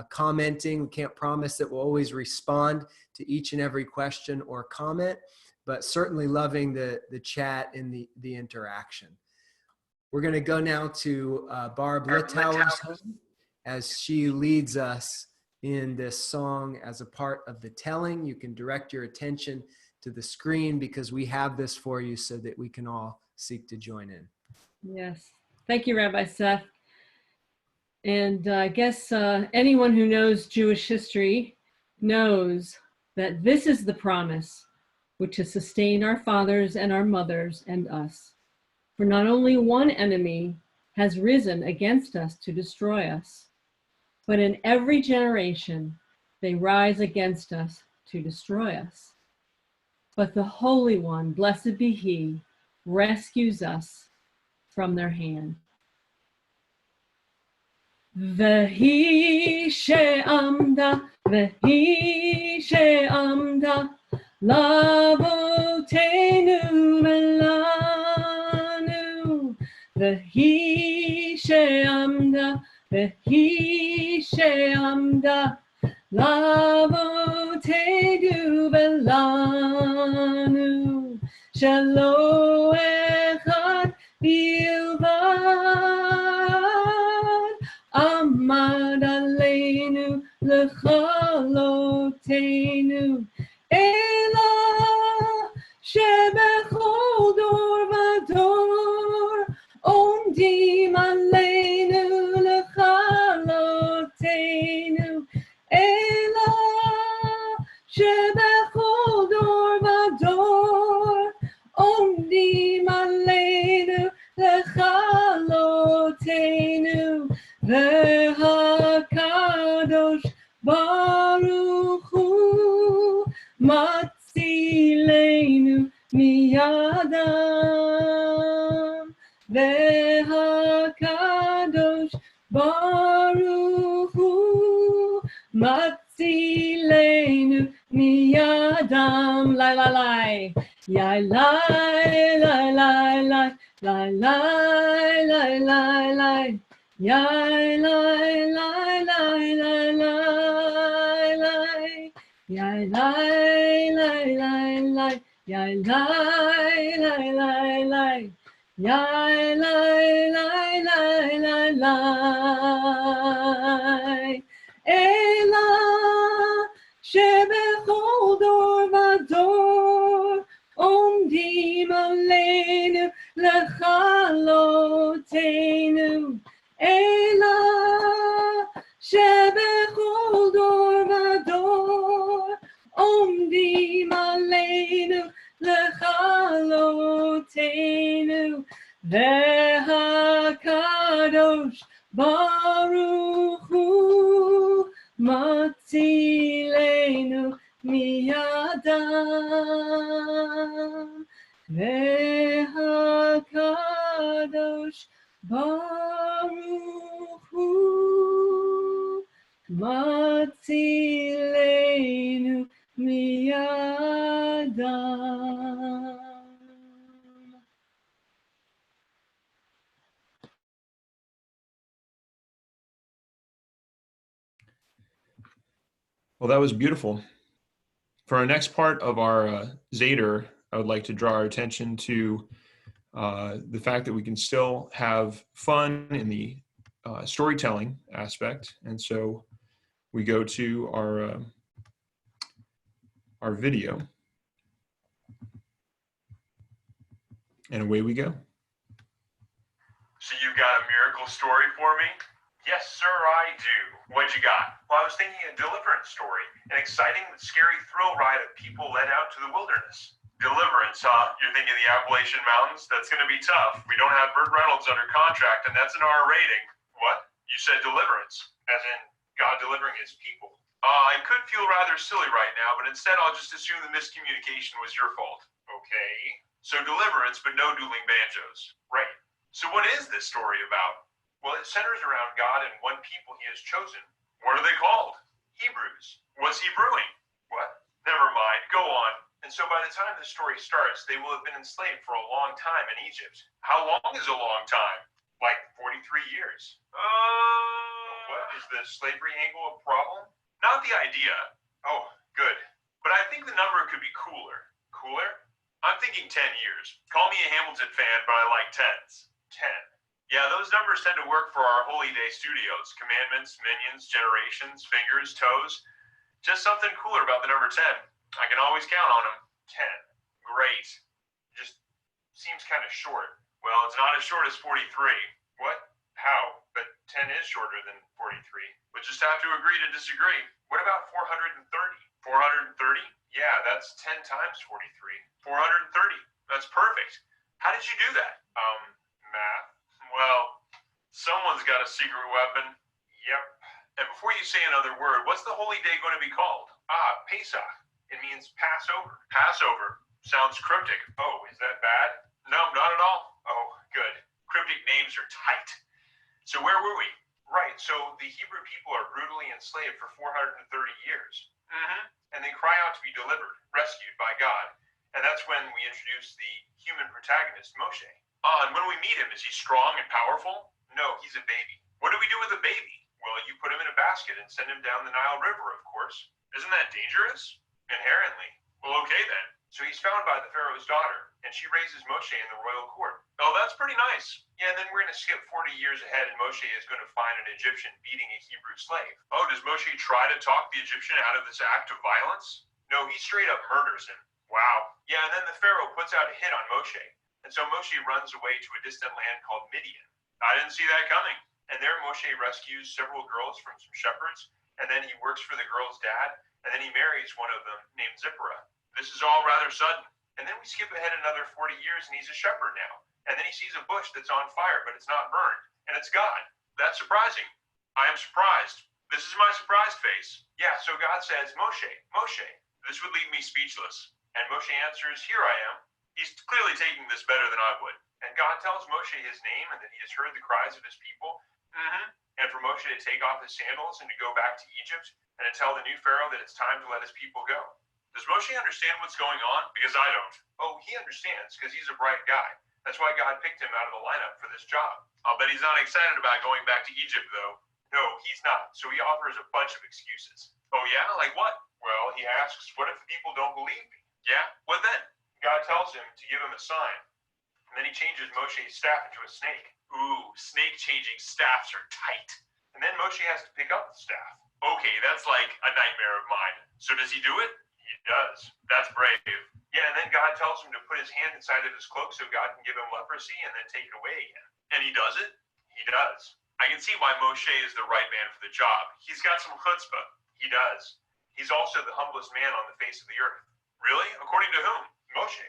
commenting. We can't promise that we'll always respond to each and every question or comment, but certainly loving the chat and the interaction. We're going to go now to Barb Littauer's home as she leads us in this song as a part of the telling. You can direct your attention to the screen because we have this for you so that we can all seek to join in. Yes. Thank you, Rabbi Seth. And I guess anyone who knows Jewish history knows that this is the promise which has sustained our fathers and our mothers and us. For not only one enemy has risen against us to destroy us, but in every generation they rise against us to destroy us. But the Holy One, blessed be He, rescues us from their hand. Vehi she'amda lavotenu melanu. Vehi she'amda lavotenu melanu. Shelo echad bilvad Amad aleinu lechalotenu Elah shebechol dor vador Omdim aleinu lechalotenu Elah shebechol dor vador Omdim aleinu lechalotenu V'hakadosh Baruch Hu Matzilenu miyadam. V'hakadosh Baruch Hu Matzilenu miyadam. Lai lai lai, yai lai lai lai lai lai lai lai lai lai. Yai lai lai lai lai lai lai. Yai lai lai lai lai. Yai lai lai lai lai. Yai lai lai lai lai lai. Elah shebechol dor vador omdim aleinu lechalotenu. Elah shebechol dor vador omdim aleinu lechalotenu. V'hakadosh Baruch Hu Matzilenu miyadam. V'hakadosh Baruch Hu Matzilenu miyadam. Well, that was beautiful. For our next part of our Zeder, I would like to draw our attention to the fact that we can still have fun in the storytelling aspect. And so we go to our video. And away we go. So you got a miracle story for me? Yes, sir, I do. What'd you got? Well, I was thinking a deliverance story, an exciting but scary thrill ride of people led out to the wilderness. Deliverance, huh? You're thinking the Appalachian Mountains? That's going to be tough. We don't have Burt Reynolds under contract, and that's an R rating. What? You said deliverance, as in God delivering his people. I could feel rather silly right now, but instead I'll just assume the miscommunication was your fault. Okay. So deliverance, but no dueling banjos. Right. So what is this story about? Well, it centers around God and one people he has chosen. What are they called? Hebrews. What's he brewing? What? Never mind. Go on. And so by the time the story starts, they will have been enslaved for a long time in Egypt. How long is a long time? Like 43 years. What? Is the slavery angle a problem? Not the idea. Oh, good. But I think the number could be cooler. Cooler? I'm thinking 10 years. Call me a Hamilton fan, but I like tens. 10. Yeah, those numbers tend to work for our Holy Day studios. Commandments, minions, generations, fingers, toes. Just something cooler about the number 10. I can always count on them. 10. Great. Just seems kind of short. Well, it's not as short as 43. What? How? But 10 is shorter than 43. We'll just have to agree to disagree. What about 430? 430? Yeah, that's 10 times 43. 430. That's perfect. How did you do that? Math. Well, someone's got a secret weapon. Yep. And before you say another word, what's the holy day going to be called? Pesach. It means Passover. Passover. Sounds cryptic. Oh, is that bad? No, not at all. Oh, good. Cryptic names are tight. So where were we? Right, so the Hebrew people are brutally enslaved for 430 years. And they cry out to be delivered, rescued by God. And that's when we introduce the human protagonist, Moshe. And when we meet him, is he strong and powerful? No, he's a baby. What do we do with a baby? Well, you put him in a basket and send him down the Nile River, of course. Isn't that dangerous? Inherently. Well, okay then. So he's found by the Pharaoh's daughter, and she raises Moshe in the royal court. Oh, that's pretty nice. Yeah, and then we're going to skip 40 years ahead, and Moshe is going to find an Egyptian beating a Hebrew slave. Oh, does Moshe try to talk the Egyptian out of this act of violence? No, he straight up murders him. Wow. Yeah, and then the Pharaoh puts out a hit on Moshe, and so Moshe runs away to a distant land called Midian. I didn't see that coming. And there Moshe rescues several girls from some shepherds, and then he works for the girl's dad, and then he marries one of them named Zipporah. This is all rather sudden. And then we skip ahead another 40 years and he's a shepherd now. And then he sees a bush that's on fire, but it's not burned. And it's God. That's surprising. I am surprised. This is my surprised face. Yeah, so God says, Moshe, Moshe. This would leave me speechless. And Moshe answers, here I am. He's clearly taking this better than I would. And God tells Moshe his name and that he has heard the cries of his people. And for Moshe to take off his sandals and to go back to Egypt and to tell the new Pharaoh that it's time to let his people go. Does Moshe understand what's going on? Because I don't. Oh, he understands because he's a bright guy. That's why God picked him out of the lineup for this job. I'll bet he's not excited about going back to Egypt, though. No, he's not. So he offers a bunch of excuses. Oh, yeah? Like what? Well, he asks, what if the people don't believe me? Yeah? What then? God tells him to give him a sign. And then he changes Moshe's staff into a snake. Ooh, snake-changing staffs are tight. And then Moshe has to pick up the staff. Okay, that's like a nightmare of mine. So does he do it? He does. That's brave. Yeah, and then God tells him to put his hand inside of his cloak so God can give him leprosy and then take it away again. And he does it? He does. I can see why Moshe is the right man for the job. He's got some chutzpah. He does. He's also the humblest man on the face of the earth. Really? According to whom? Moshe.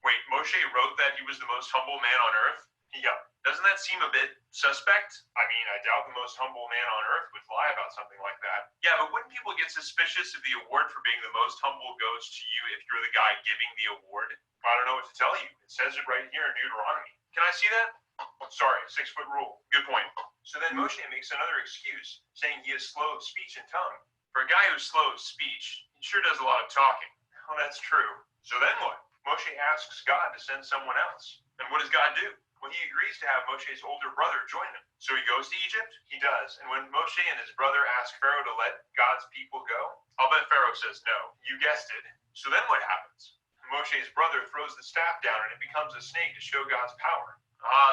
Wait, Moshe wrote that he was the most humble man on earth? Yeah. Doesn't that seem a bit suspect? I mean, I doubt the most humble man on earth would lie about something like that. Yeah, but wouldn't people get suspicious if the award for being the most humble goes to you if you're the guy giving the award? I don't know what to tell you. It says it right here in Deuteronomy. Can I see that? Oh, sorry, 6-foot rule. Good point. So then Moshe makes another excuse, saying he is slow of speech and tongue. For a guy who's slow of speech, he sure does a lot of talking. Oh, that's true. So then what? Moshe asks God to send someone else. And what does God do? Well, he agrees to have Moshe's older brother join him. So he goes to Egypt? He does. And when Moshe and his brother ask Pharaoh to let God's people go, I'll bet Pharaoh says no. You guessed it. So then what happens? Moshe's brother throws the staff down and it becomes a snake to show God's power.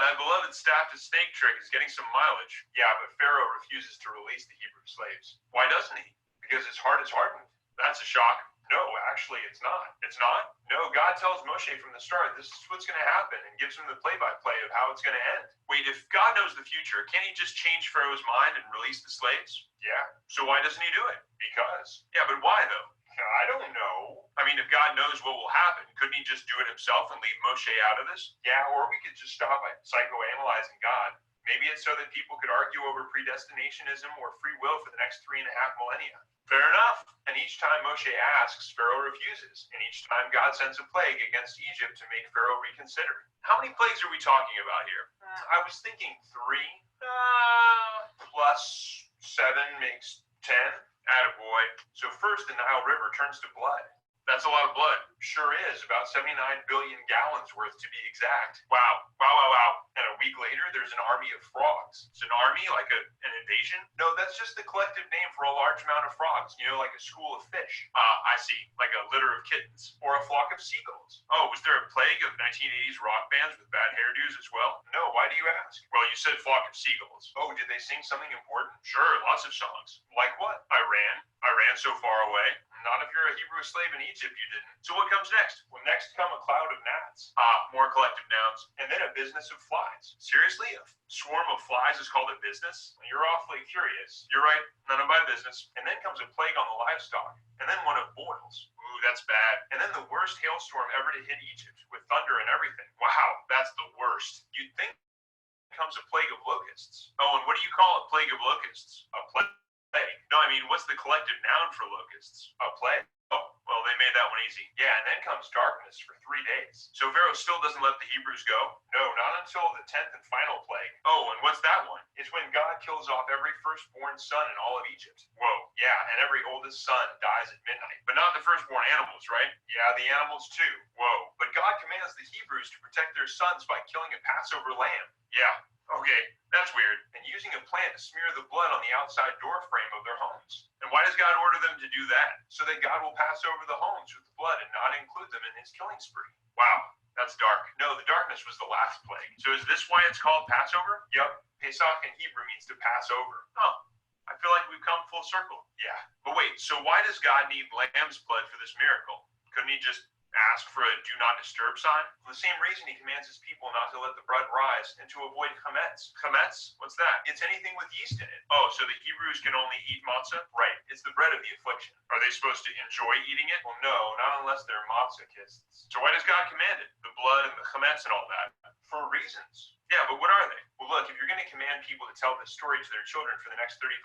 That beloved staff to snake trick is getting some mileage. Yeah, but Pharaoh refuses to release the Hebrew slaves. Why doesn't he? Because his heart is hardened. That's a shock. No, actually, it's not. It's not? No, God tells Moshe from the start, this is what's going to happen, and gives him the play-by-play of how it's going to end. Wait, if God knows the future, can't he just change Pharaoh's mind and release the slaves? Yeah. So why doesn't he do it? Because. Yeah, but why, though? I don't know. I mean, if God knows what will happen, couldn't he just do it himself and leave Moshe out of this? Yeah, or we could just stop by psychoanalyzing God. Maybe it's so that people could argue over predestinationism or free will for the next 3.5 millennia. Fair enough. And each time Moshe asks, Pharaoh refuses. And each time God sends a plague against Egypt to make Pharaoh reconsider. How many plagues are we talking about here? I was thinking 3. Plus 7 makes 10. Attaboy. So first, the Nile River turns to blood. That's a lot of blood. Sure is. About 79 billion gallons worth to be exact. Wow. Wow, wow, wow. And a week later, there's an army of frogs. It's an army, like an invasion? No, that's just the collective name for a large amount of frogs. You know, like a school of fish. I see. Like a litter of kittens. Or a flock of seagulls. Oh, was there a plague of 1980s rock bands with bad hairdos as well? No, why do you ask? Well, you said flock of seagulls. Oh, did they sing something important? Sure, lots of songs. Like what? I ran so far away. Not if you're a Hebrew slave in Egypt, you didn't. So what comes next? When Next come a cloud of gnats. More collective nouns. And then a business of flies. Seriously? A swarm of flies is called a business? You're awfully curious. You're right, none of my business. And then comes a plague on the livestock. And then one of boils. Ooh, that's bad. And then the worst hailstorm ever to hit Egypt, with thunder and everything. Wow, that's the worst. You'd think comes a plague of locusts. Oh, and what do you call a plague of locusts? A plague. No, I mean, what's the collective noun for locusts? A plague. Oh, well, they made that one easy. Yeah, and then comes darkness for 3 days. So Pharaoh still doesn't let the Hebrews go? No, not until the 10th and final plague. Oh, and what's that one? It's when God kills off every firstborn son in all of Egypt. Whoa, yeah, and every oldest son dies at midnight. But not the firstborn animals, right? Yeah, the animals too. Whoa, but God commands the Hebrews to protect their sons by killing a Passover lamb. Yeah, okay, that's weird. And using a plant to smear the blood on the outside door frame of their homes. And why does God order them to do that? So that God will pass over the homes with the blood and not include them in his killing spree. Wow, that's dark. No, the darkness was the last plague. So is this why it's called Passover? Yep, Pesach in Hebrew means to pass over. Oh, I feel like we've come full circle. Yeah, but wait, so why does God need lamb's blood for this miracle? Couldn't he just ask for a do not disturb sign? For the same reason he commands his people not to let the bread rise and to avoid chametz. Chametz? What's that? It's anything with yeast in it. Oh, so the Hebrews can only eat matzah? Right. It's the bread of the affliction. Are they supposed to enjoy eating it? Well, no, not unless they're matzah-kists. So why does God command it? The blood and the chametz and all that? For reasons. Yeah, but what are they? Well, look, if you're going to command people to tell this story to their children for the next 3,500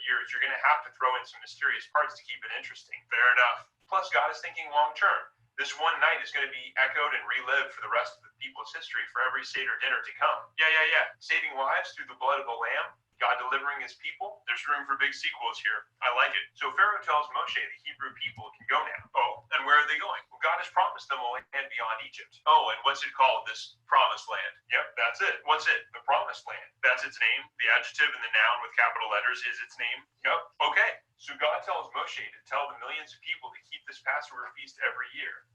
years, you're going to have to throw in some mysterious parts to keep it interesting. Fair enough. Plus, God is thinking long term. This one night is going to be echoed and relived for the rest of the people's history for every Seder dinner to come. Yeah. Saving lives through the blood of the Lamb, God delivering his people. There's room for big sequels here. I like it. So Pharaoh tells Moshe the Hebrew people can go now. Oh, and where are they going? Well, God has promised them a land beyond Egypt. Oh, and what's it called, this promised land? Yep, that's it. What's it? The promised land. That's its name. The adjective and the noun with capital letters is its name. Yep, okay. So God tells Moshe to tell the millions of people to keep this Passover feast every year.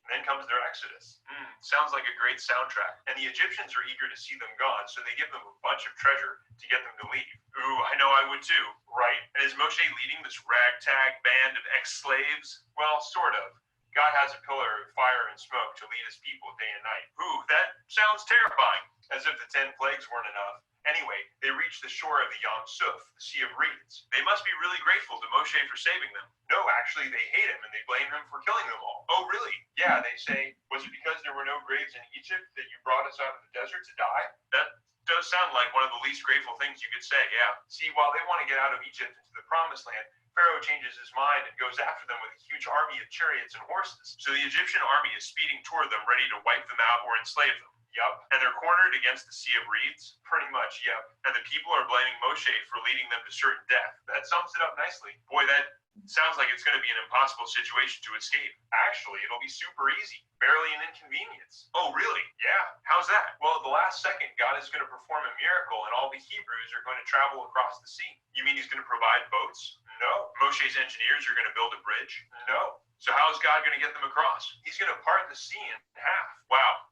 And then comes their exodus. Sounds like a great soundtrack. And the Egyptians are eager to see them gone, so they give them a bunch of treasure to get them to leave. Ooh, I know I would too, right? And is Moshe leading this ragtag band of ex-slaves? Well, sort of. God has a pillar of fire and smoke to lead his people day and night. Ooh, that sounds terrifying. As if the 10 plagues weren't enough. Anyway, they reach the shore of the Yam Suf, the Sea of Reeds. They must be really grateful to Moshe for saving them. No, actually, they hate him and they blame him for killing them all. Oh, really? Yeah, they say, was it because there were no graves in Egypt that you brought us out of the desert to die? That does sound like one of the least grateful things you could say, yeah. See, while they want to get out of Egypt into the promised land, Pharaoh changes his mind and goes after them with a huge army of chariots and horses. So the Egyptian army is speeding toward them, ready to wipe them out or enslave them. Yep. And they're cornered against the Sea of Reeds? Pretty much, yep. And the people are blaming Moshe for leading them to certain death. That sums it up nicely. Boy, that sounds like it's going to be an impossible situation to escape. Actually, it'll be super easy. Barely an inconvenience. Oh, really? Yeah. How's that? Well, at the last second, God is going to perform a miracle and all the Hebrews are going to travel across the sea. You mean he's going to provide boats? No. Moshe's engineers are going to build a bridge? No. So how is God going to get them across? He's going to part the sea in half. Wow.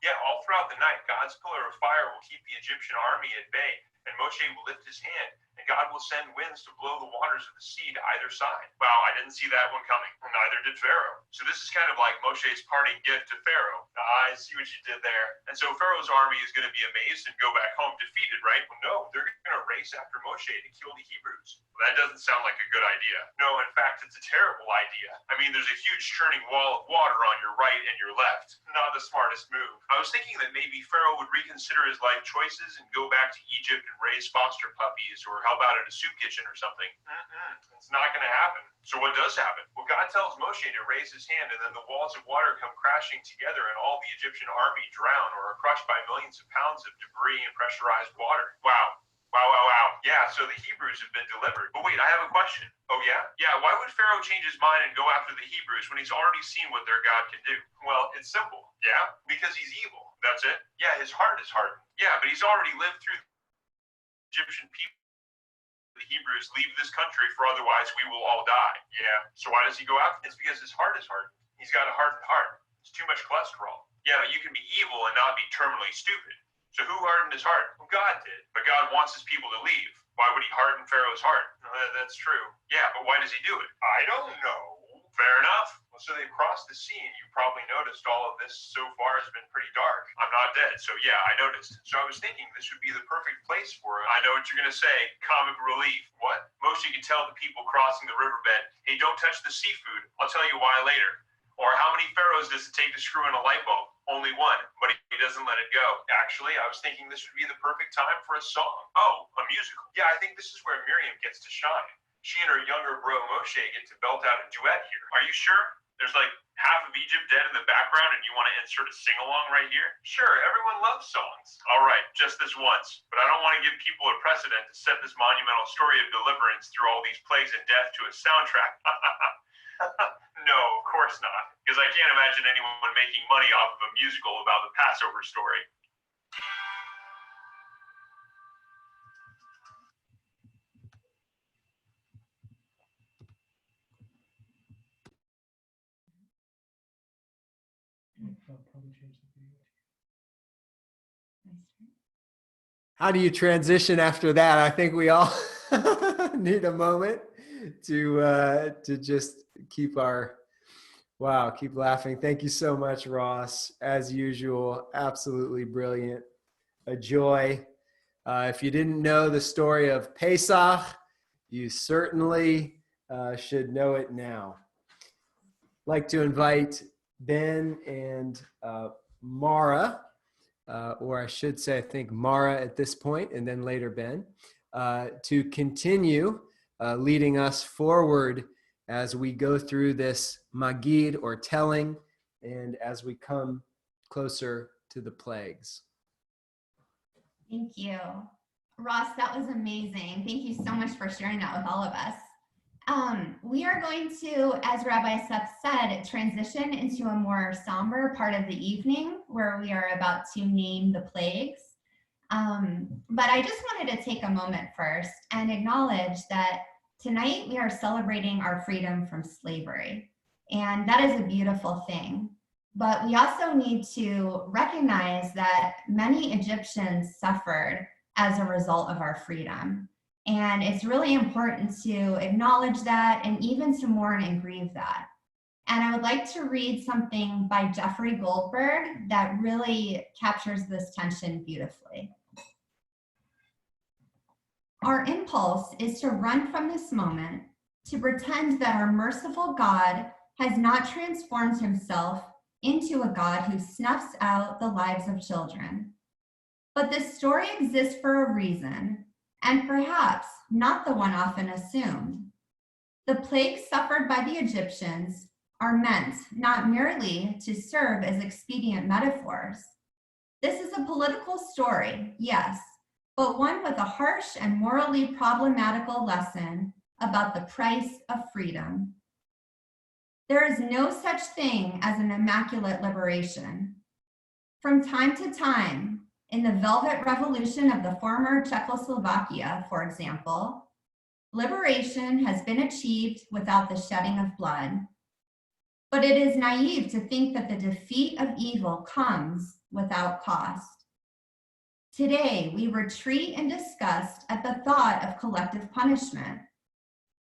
Yeah, all throughout the night, God's pillar of fire will keep the Egyptian army at bay, and Moshe will lift his hand, and God will send winds to blow the waters of the sea to either side. Wow, I didn't see that one coming. Well, neither did Pharaoh. So this is kind of like Moshe's parting gift to Pharaoh. I see what you did there. And so Pharaoh's army is going to be amazed and go back home defeated, right? Well, no, they're going to race after Moshe to kill the Hebrews. Well, that doesn't sound like a good idea. No, in fact, it's a terrible idea. I mean, there's a huge churning wall of water on your right and your left. Not the smartest move. I was thinking that maybe Pharaoh would reconsider his life choices and go back to Egypt and raise foster puppies or help out at a soup kitchen or something. It's not going to happen. So what does happen? Well, God tells Moshe to raise his hand, and then the walls of water come crashing together, and all the Egyptian army drown or are crushed by millions of pounds of debris and pressurized water. Wow. Yeah, so the Hebrews have been delivered. But wait, I have a question. Oh, yeah? Yeah, why would Pharaoh change his mind and go after the Hebrews when he's already seen what their God can do? Well, it's simple. Yeah? Because he's evil. That's it? Yeah, his heart is hardened. Yeah, but he's already lived through the Egyptian people. The Hebrews leave this country, for otherwise we will all die. Yeah. So why does he go after? It's because his heart is hardened. He's got a hardened heart. It's too much cholesterol. Yeah, but you can be evil and not be terminally stupid. So who hardened his heart? Well, God did. But God wants his people to leave. Why would he harden Pharaoh's heart? That's true. Yeah, but why does he do it? I don't know. Fair enough. Well, so they've crossed the sea, and you probably noticed all of this so far has been pretty dark. I'm not dead, so yeah, I noticed. So I was thinking this would be the perfect place for it. I know what you're going to say. Comic relief. What? Moshe can tell the people crossing the riverbed, hey, don't touch the seafood. I'll tell you why later. Or how many pharaohs does it take to screw in a light bulb? Only one, but he doesn't let it go. Actually, I was thinking this would be the perfect time for a song. Oh, a musical. Yeah, I think this is where Miriam gets to shine. She and her younger bro Moshe get to belt out a duet here. Are you sure? There's like half of Egypt dead in the background and you want to insert a sing-along right here? Sure, everyone loves songs. All right, just this once. But I don't want to give people a precedent to set this monumental story of deliverance through all these plagues and death to a soundtrack. No, of course not. Because I can't imagine anyone making money off of a musical about the Passover story. How do you transition after that? I think we all need a moment to just keep keep laughing. Thank you so much, Ross. As usual, absolutely brilliant. A joy. If you didn't know the story of Pesach, you certainly should know it now. I'd like to invite Ben and Mara, or I should say, I think Mara at this point, and then later Ben, to continue leading us forward as we go through this Magid, or telling, and as we come closer to the plagues. Thank you. Ross, that was amazing. Thank you so much for sharing that with all of us. We are going to, as Rabbi Seth said, transition into a more somber part of the evening where we are about to name the plagues. But I just wanted to take a moment first and acknowledge that tonight we are celebrating our freedom from slavery. And that is a beautiful thing. But we also need to recognize that many Egyptians suffered as a result of our freedom. And it's really important to acknowledge that and even to mourn and grieve that. And I would like to read something by Jeffrey Goldberg that really captures this tension beautifully. Our impulse is to run from this moment, to pretend that our merciful God has not transformed himself into a God who snuffs out the lives of children. But this story exists for a reason, and perhaps not the one often assumed. The plagues suffered by the Egyptians are meant not merely to serve as expedient metaphors. This is a political story, yes, but one with a harsh and morally problematical lesson about the price of freedom. There is no such thing as an immaculate liberation. From time to time, in the Velvet Revolution of the former Czechoslovakia, for example, liberation has been achieved without the shedding of blood. But it is naive to think that the defeat of evil comes without cost. Today, we retreat in disgust at the thought of collective punishment.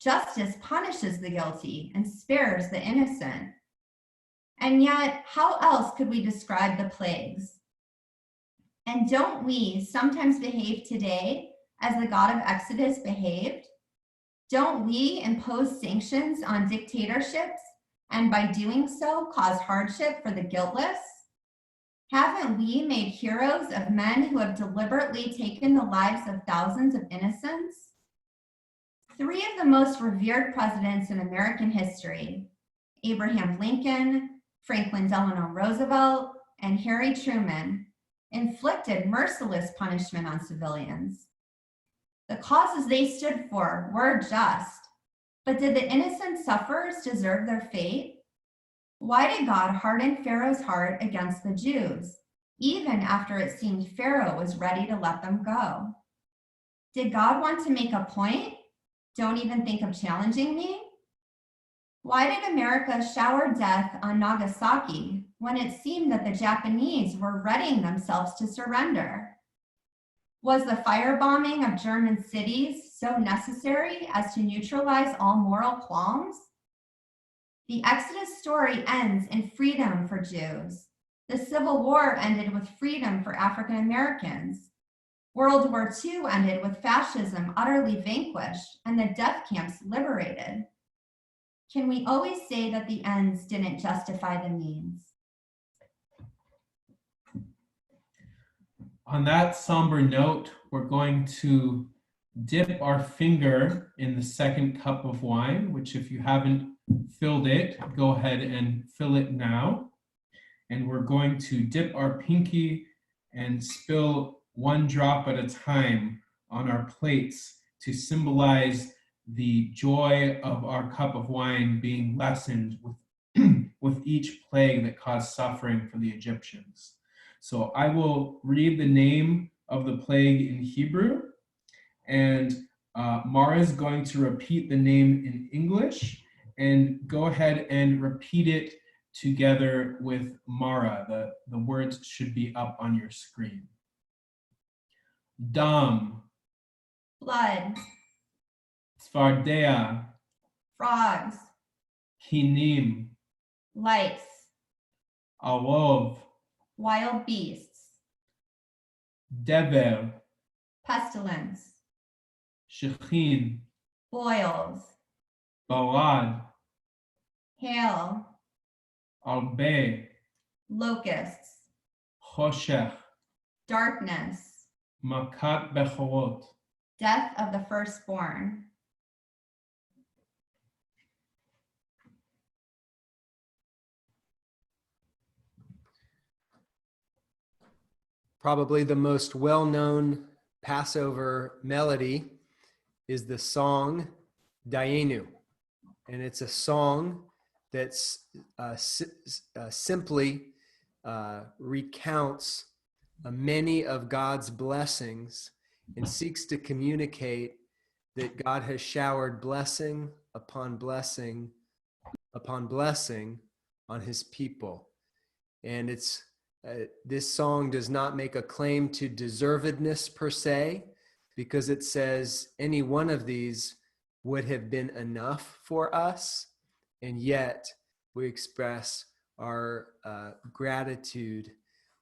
Justice punishes the guilty and spares the innocent. And yet, how else could we describe the plagues? And don't we sometimes behave today as the God of Exodus behaved? Don't we impose sanctions on dictatorships and by doing so cause hardship for the guiltless? Haven't we made heroes of men who have deliberately taken the lives of thousands of innocents? Three of the most revered presidents in American history, Abraham Lincoln, Franklin Delano Roosevelt, and Harry Truman, inflicted merciless punishment on civilians. The causes they stood for were just, but did the innocent sufferers deserve their fate? Why did God harden Pharaoh's heart against the Jews, even after it seemed Pharaoh was ready to let them go? Did God want to make a point? Don't even think of challenging me? Why did America shower death on Nagasaki when it seemed that the Japanese were readying themselves to surrender? Was the firebombing of German cities so necessary as to neutralize all moral qualms? The Exodus story ends in freedom for Jews. The Civil War ended with freedom for African Americans. World War II ended with fascism utterly vanquished and the death camps liberated. Can we always say that the ends didn't justify the means? On that somber note, we're going to dip our finger in the second cup of wine, which if you haven't filled it, go ahead and fill it now. And we're going to dip our pinky and spill one drop at a time on our plates to symbolize the joy of our cup of wine being lessened with each plague that caused suffering for the Egyptians. So I will read the name of the plague in Hebrew, and Mara is going to repeat the name in English, and go ahead and repeat it together with Mara. The words should be up on your screen. Dam. Blood. Tzfardea. Frogs. Kinim. Lice. Arov. Wild beasts. Dever. Pestilence. Shechin. Boils. Barad. Hail. Arbe. Locusts. Choshech. Darkness. Makat bechorot. Death of the firstborn. Probably the most well-known Passover melody is the song Dayenu. And it's a song that's simply recounts many of God's blessings and seeks to communicate that God has showered blessing upon blessing upon blessing on his people. And it's this song does not make a claim to deservedness per se, because it says any one of these would have been enough for us, and yet we express our gratitude,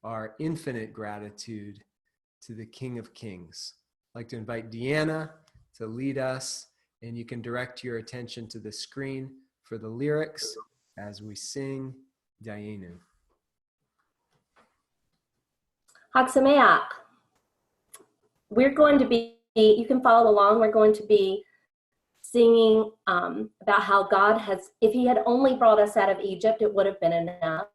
our infinite gratitude to the King of Kings. I'd like to invite Deanna to lead us, and you can direct your attention to the screen for the lyrics as we sing Dayenu. Chag Sameach. We're going to be, you can follow along, we're going to be singing about how God has, if he had only brought us out of Egypt, it would have been enough.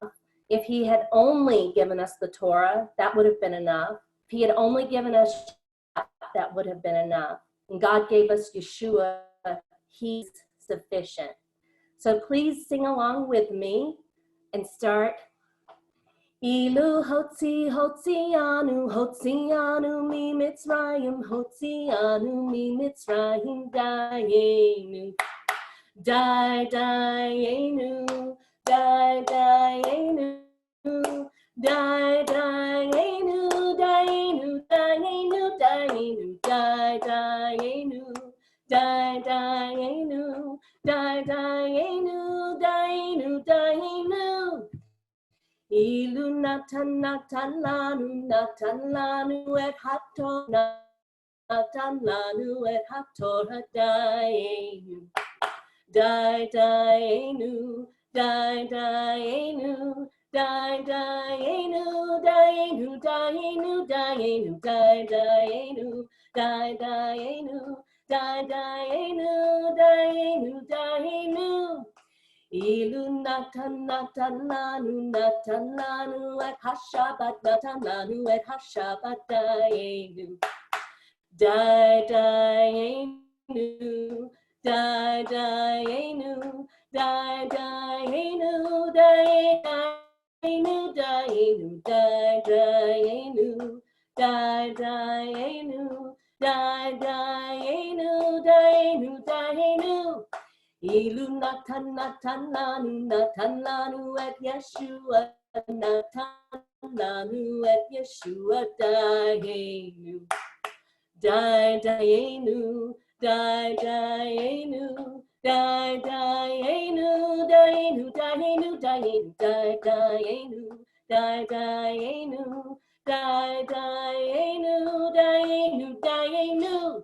If he had only given us the Torah, that would have been enough. If he had only given us, that would have been enough. And God gave us Yeshua, he's sufficient. So please sing along with me and start. Ilu hotzianu mi Mitzrayim, hotzianu mi Mitzrayim, dayenu, dayenu, dayenu, dayenu, dayenu, dayenu, dayenu, dayenu, dayenu, dayenu, dayenu, dayenu. Ilu natan lanu et hator, natan lanu et hator dayenu, dayenu, dayenu, dayenu, dayenu, dayenu, dayenu, dayenu, dayenu, dayenu, dayenu, dayenu. Ilu natan lanu et hashabat, natan lanu et hashabat dayenu, dayenu, dayenu, dayenu, dayenu, dayenu, dayenu, dayenu, dayenu, dayenu, dayenu. Ilu natan lanu et Yeshua, natan lanu et Yeshua dayenu, dayenu, dayenu, Dai Dayenu, Dayenu, Dayenu, Dayenu, Dai Dayenu, Dai Dayenu, Dai Dayenu, Dayenu, Dayenu.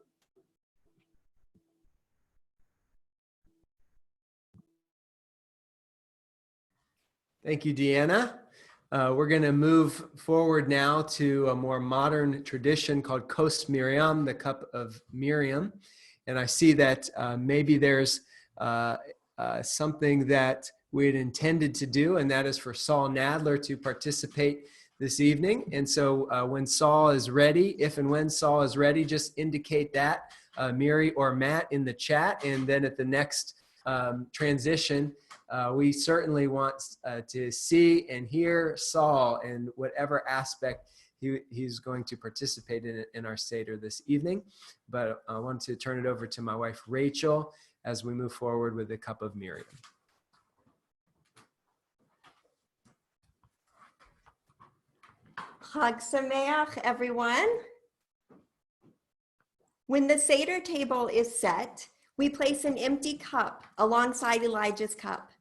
Thank you, Deanna. We're going to move forward now to a more modern tradition called Kos Miriam, the Cup of Miriam. And I see that maybe there's something that we had intended to do, and that is for Saul Nadler to participate this evening. And so when Saul is ready, if and when Saul is ready, just indicate that, Miri or Matt, in the chat. And then at the next transition, we certainly want to see and hear Saul in whatever aspect he's going to participate in our Seder this evening. But I want to turn it over to my wife, Rachel, as we move forward with the Cup of Miriam. Chag Sameach, everyone. When the Seder table is set, we place an empty cup alongside Elijah's cup.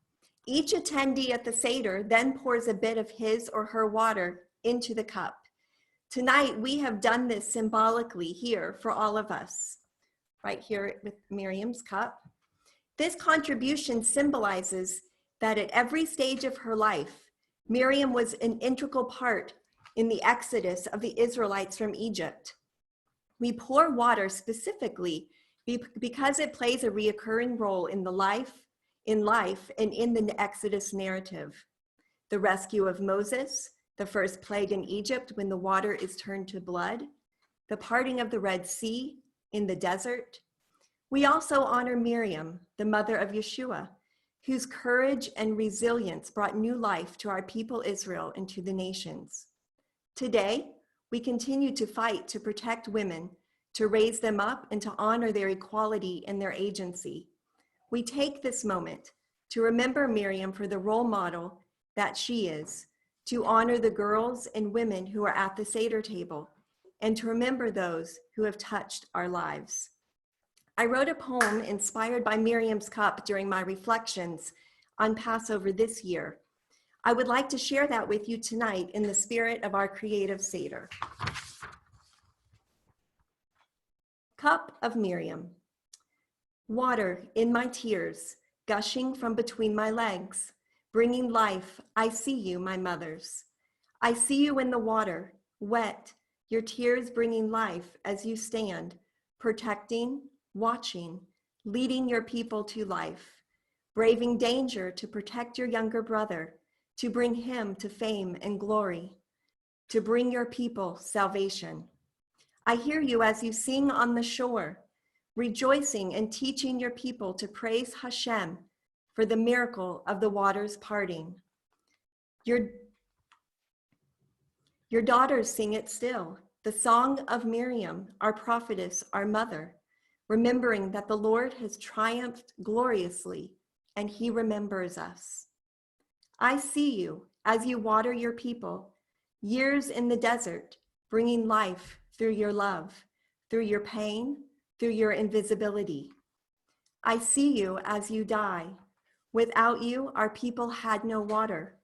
Each attendee at the Seder then pours a bit of his or her water into the cup. Tonight, we have done this symbolically here for all of us, right here with Miriam's cup. This contribution symbolizes that at every stage of her life, Miriam was an integral part in the exodus of the Israelites from Egypt. We pour water specifically because it plays a reoccurring role in life and in the Exodus narrative. The rescue of Moses, the first plague in Egypt when the water is turned to blood, the parting of the Red Sea in the desert. We also honor Miriam, the mother of Yeshua, whose courage and resilience brought new life to our people Israel and to the nations. Today, we continue to fight to protect women, to raise them up and to honor their equality and their agency. We take this moment to remember Miriam for the role model that she is, to honor the girls and women who are at the Seder table, and to remember those who have touched our lives. I wrote a poem inspired by Miriam's cup during my reflections on Passover this year. I would like to share that with you tonight in the spirit of our creative Seder. Cup of Miriam. Water in my tears, gushing from between my legs, bringing life. I see you, my mothers. I see you in the water, wet, your tears bringing life as you stand, protecting, watching, leading your people to life, braving danger to protect your younger brother, to bring him to fame and glory, to bring your people salvation. I hear you as you sing on the shore, rejoicing and teaching your people to praise Hashem for the miracle of the waters parting. Your daughters sing it still, the song of Miriam, our prophetess, our mother, remembering that the Lord has triumphed gloriously and he remembers us. I see you as you water your people, years in the desert, bringing life through your love, through your pain, through your invisibility. I see you as you die. Without you, our people had no water.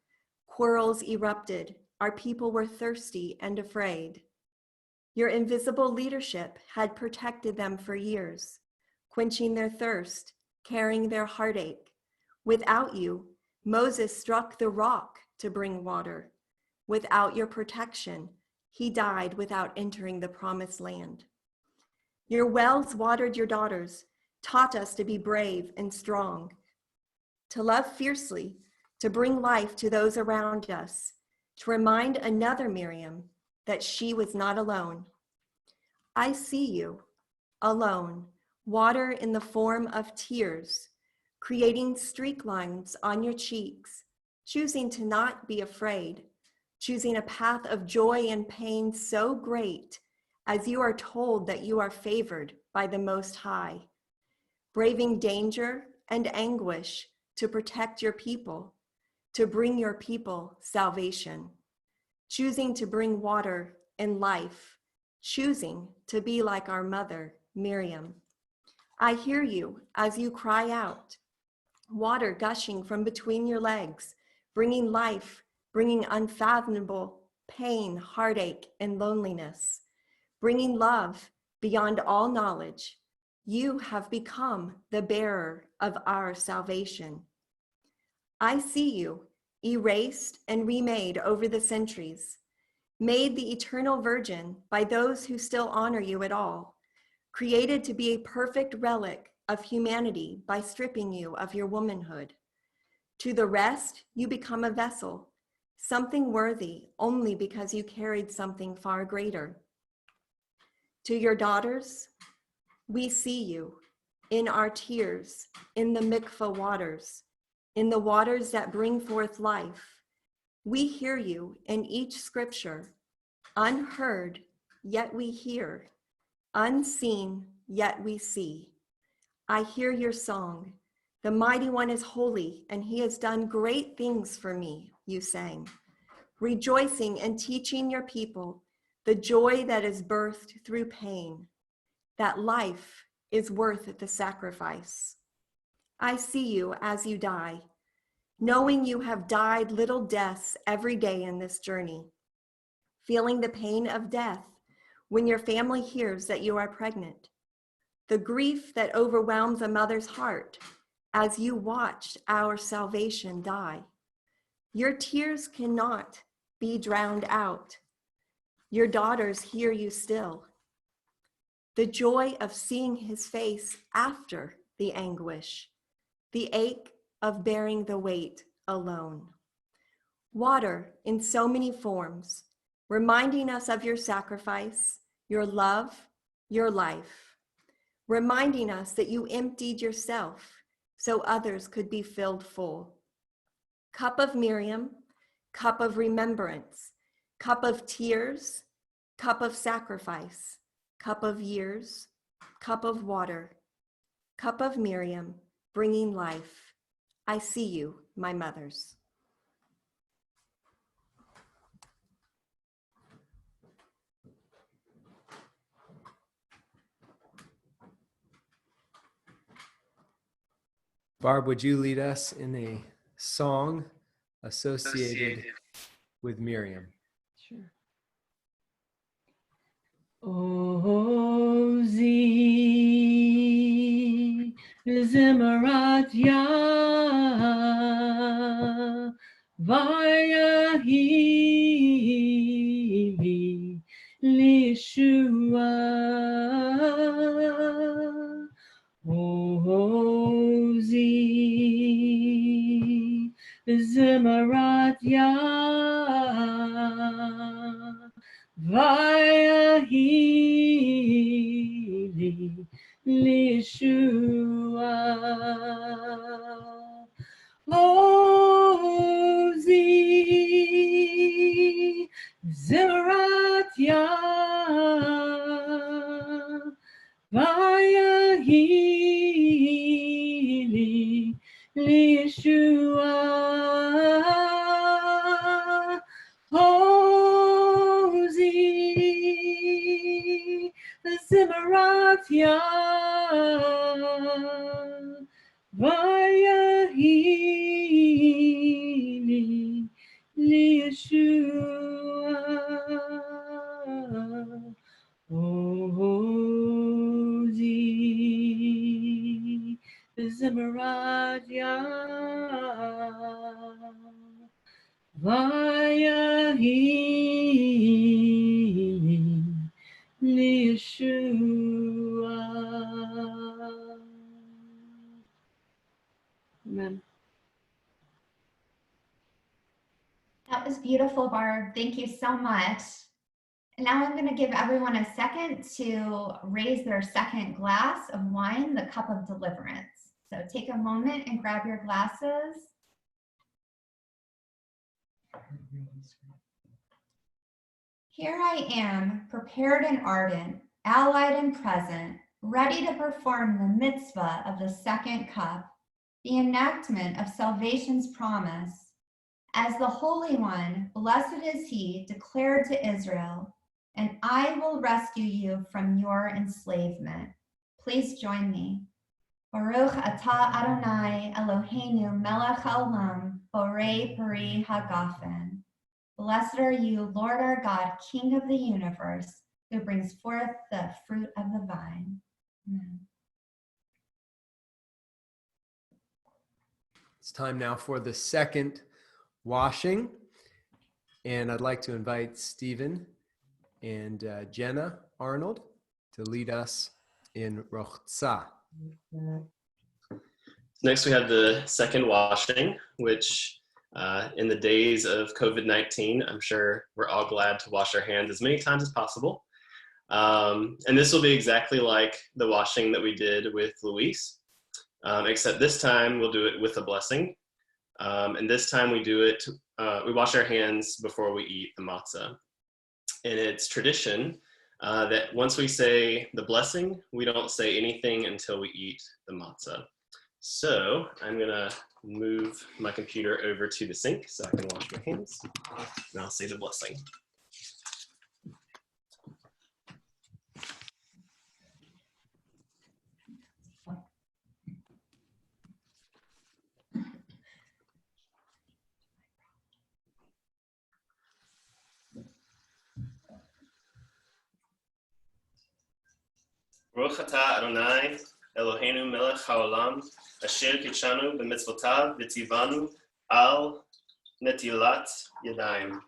Quarrels erupted. Our people were thirsty and afraid. Your invisible leadership had protected them for years, quenching their thirst, carrying their heartache. Without you, Moses struck the rock to bring water. Without your protection, he died without entering the promised land. Your wells watered your daughters, taught us to be brave and strong, to love fiercely, to bring life to those around us, to remind another Miriam that she was not alone. I see you, alone, water in the form of tears, creating streak lines on your cheeks, choosing to not be afraid, choosing a path of joy and pain so great as you are told that you are favored by the Most High, braving danger and anguish to protect your people, to bring your people salvation, choosing to bring water and life, choosing to be like our mother, Miriam. I hear you as you cry out, water gushing from between your legs, bringing life, bringing unfathomable pain, heartache, and loneliness, bringing love beyond all knowledge. You have become the bearer of our salvation. I see you, erased and remade over the centuries, made the eternal virgin by those who still honor you at all, created to be a perfect relic of humanity by stripping you of your womanhood. To the rest, you become a vessel, something worthy only because you carried something far greater. To your daughters, we see you in our tears, in the mikvah waters, in the waters that bring forth life. We hear you in each scripture, unheard, yet we hear, unseen, yet we see. I hear your song. The mighty one is holy, and he has done great things for me, you sang, rejoicing and teaching your people the joy that is birthed through pain, that life is worth the sacrifice. I see you as you die, knowing you have died little deaths every day in this journey, feeling the pain of death when your family hears that you are pregnant, the grief that overwhelms a mother's heart as you watched our salvation die. Your tears cannot be drowned out. Your daughters hear you still. The joy of seeing his face after the anguish, the ache of bearing the weight alone. Water in so many forms, reminding us of your sacrifice, your love, your life, reminding us that you emptied yourself so others could be filled full. Cup of Miriam, cup of remembrance, cup of tears, cup of sacrifice, cup of years, cup of water, cup of Miriam, bringing life. I see you, my mothers. Barb, would you lead us in a song associated with Miriam? Sure. Ozi Zimmerat Yah Vayahi Lishua Ozi Zimmerat Yah Vayahi Lishua Ozi Zimmerat Yah Vayahi Lishua Ozi Zimmerat Yah Vayahi Lishua Ozi Zimmerat Yah Vayahi Yeshua. Amen. That was beautiful, Barb. Thank you so much. And now I'm going to give everyone a second to raise their second glass of wine, the cup of deliverance. So take a moment and grab your glasses. Here I am, prepared and ardent, allied and present, ready to perform the mitzvah of the second cup, the enactment of salvation's promise. As the Holy One, blessed is he, declared to Israel, and I will rescue you from your enslavement. Please join me. Baruch atah Adonai Eloheinu melech haolam borei peri hagafen. Blessed are you, Lord our God, King of the universe, who brings forth the fruit of the vine. Amen. It's time now for the second washing. And I'd like to invite Stephen and Jenna Arnold to lead us in Rochza. Next, we have the second washing, which in the days of COVID-19, I'm sure we're all glad to wash our hands as many times as possible. And this will be exactly like the washing that we did with Luis, except this time we'll do it with a blessing. And this time we do it, we wash our hands before we eat the matzah. And it's tradition that once we say the blessing, we don't say anything until we eat the matzah. So I'm gonna move my computer over to the sink so I can wash my hands, and I'll say the blessing. Baruch atah Adonai Eloheinu melech haolam asher kitshanu b'mitzvotav v'tzivanu al netilat yadayim.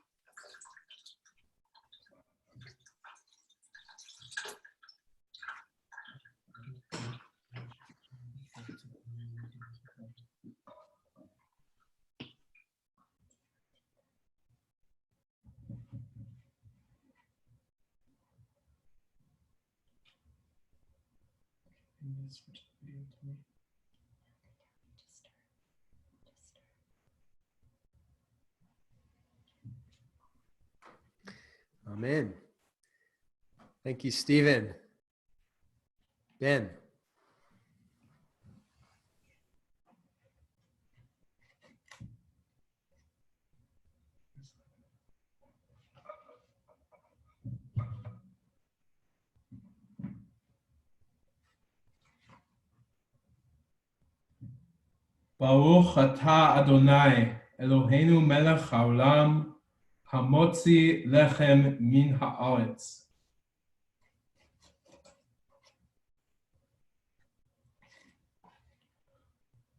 Amen. Thank you, Stephen. Ben. Baruch atah Adonai Eloheinu melech haolam hamotzi lechem min haaretz.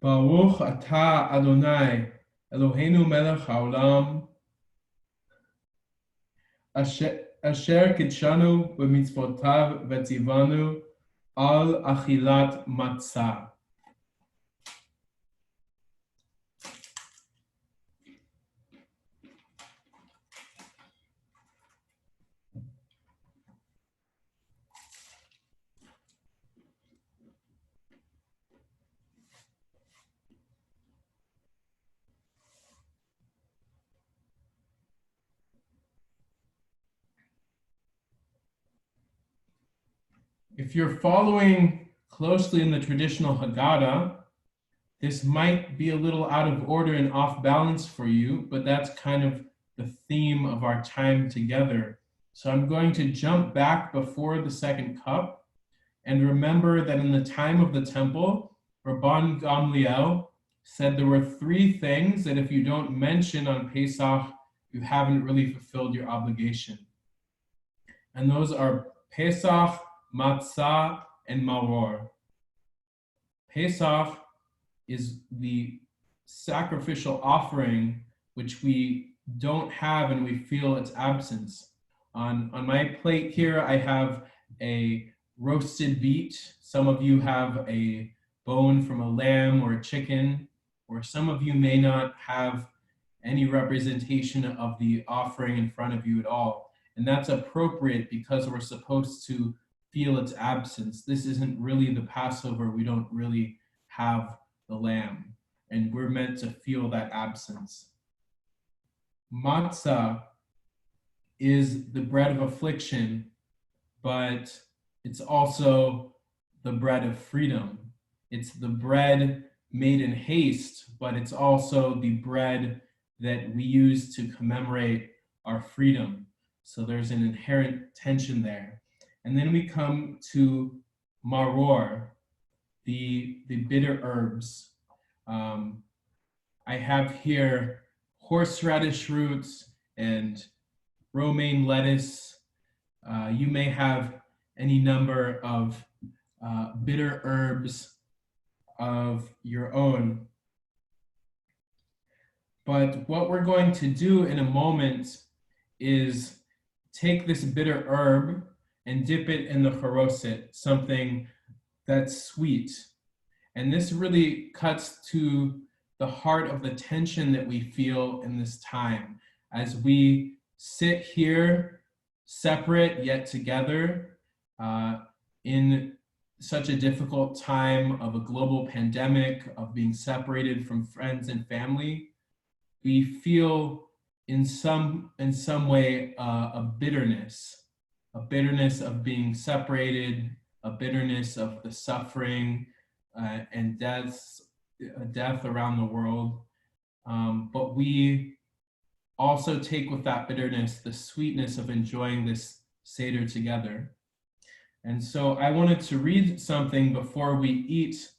Baruch atah Adonai Eloheinu melech haolam asher kitshanu b'mitzvotav v'tzivanu al achilat matzah. If you're following closely in the traditional Haggadah, this might be a little out of order and off balance for you, but that's kind of the theme of our time together. So I'm going to jump back before the second cup and remember that in the time of the temple, Rabban Gamliel said there were three things that if you don't mention on Pesach, you haven't really fulfilled your obligation. And those are Pesach, Matzah, and Maror. Pesach is the sacrificial offering which we don't have and we feel its absence. On my plate here, I have a roasted beet. Some of you have a bone from a lamb or a chicken, or some of you may not have any representation of the offering in front of you at all. And that's appropriate because we're supposed to feel its absence. This isn't really the Passover. We don't really have the lamb, and we're meant to feel that absence. Matzah is the bread of affliction, but it's also the bread of freedom. It's the bread made in haste, but it's also the bread that we use to commemorate our freedom. So there's an inherent tension there. And then we come to Maror. the bitter herbs. I have here horseradish roots and romaine lettuce. You may have any number of bitter herbs of your own. But what we're going to do in a moment is take this bitter herb and dip it in the charoset, something that's sweet. And this really cuts to the heart of the tension that we feel in this time as we sit here separate yet together in such a difficult time of a global pandemic, of being separated from friends and family. We feel in some way a bitterness of being separated, a bitterness of the suffering and death around the world. But we also take with that bitterness the sweetness of enjoying this Seder together. And so I wanted to read something before we eat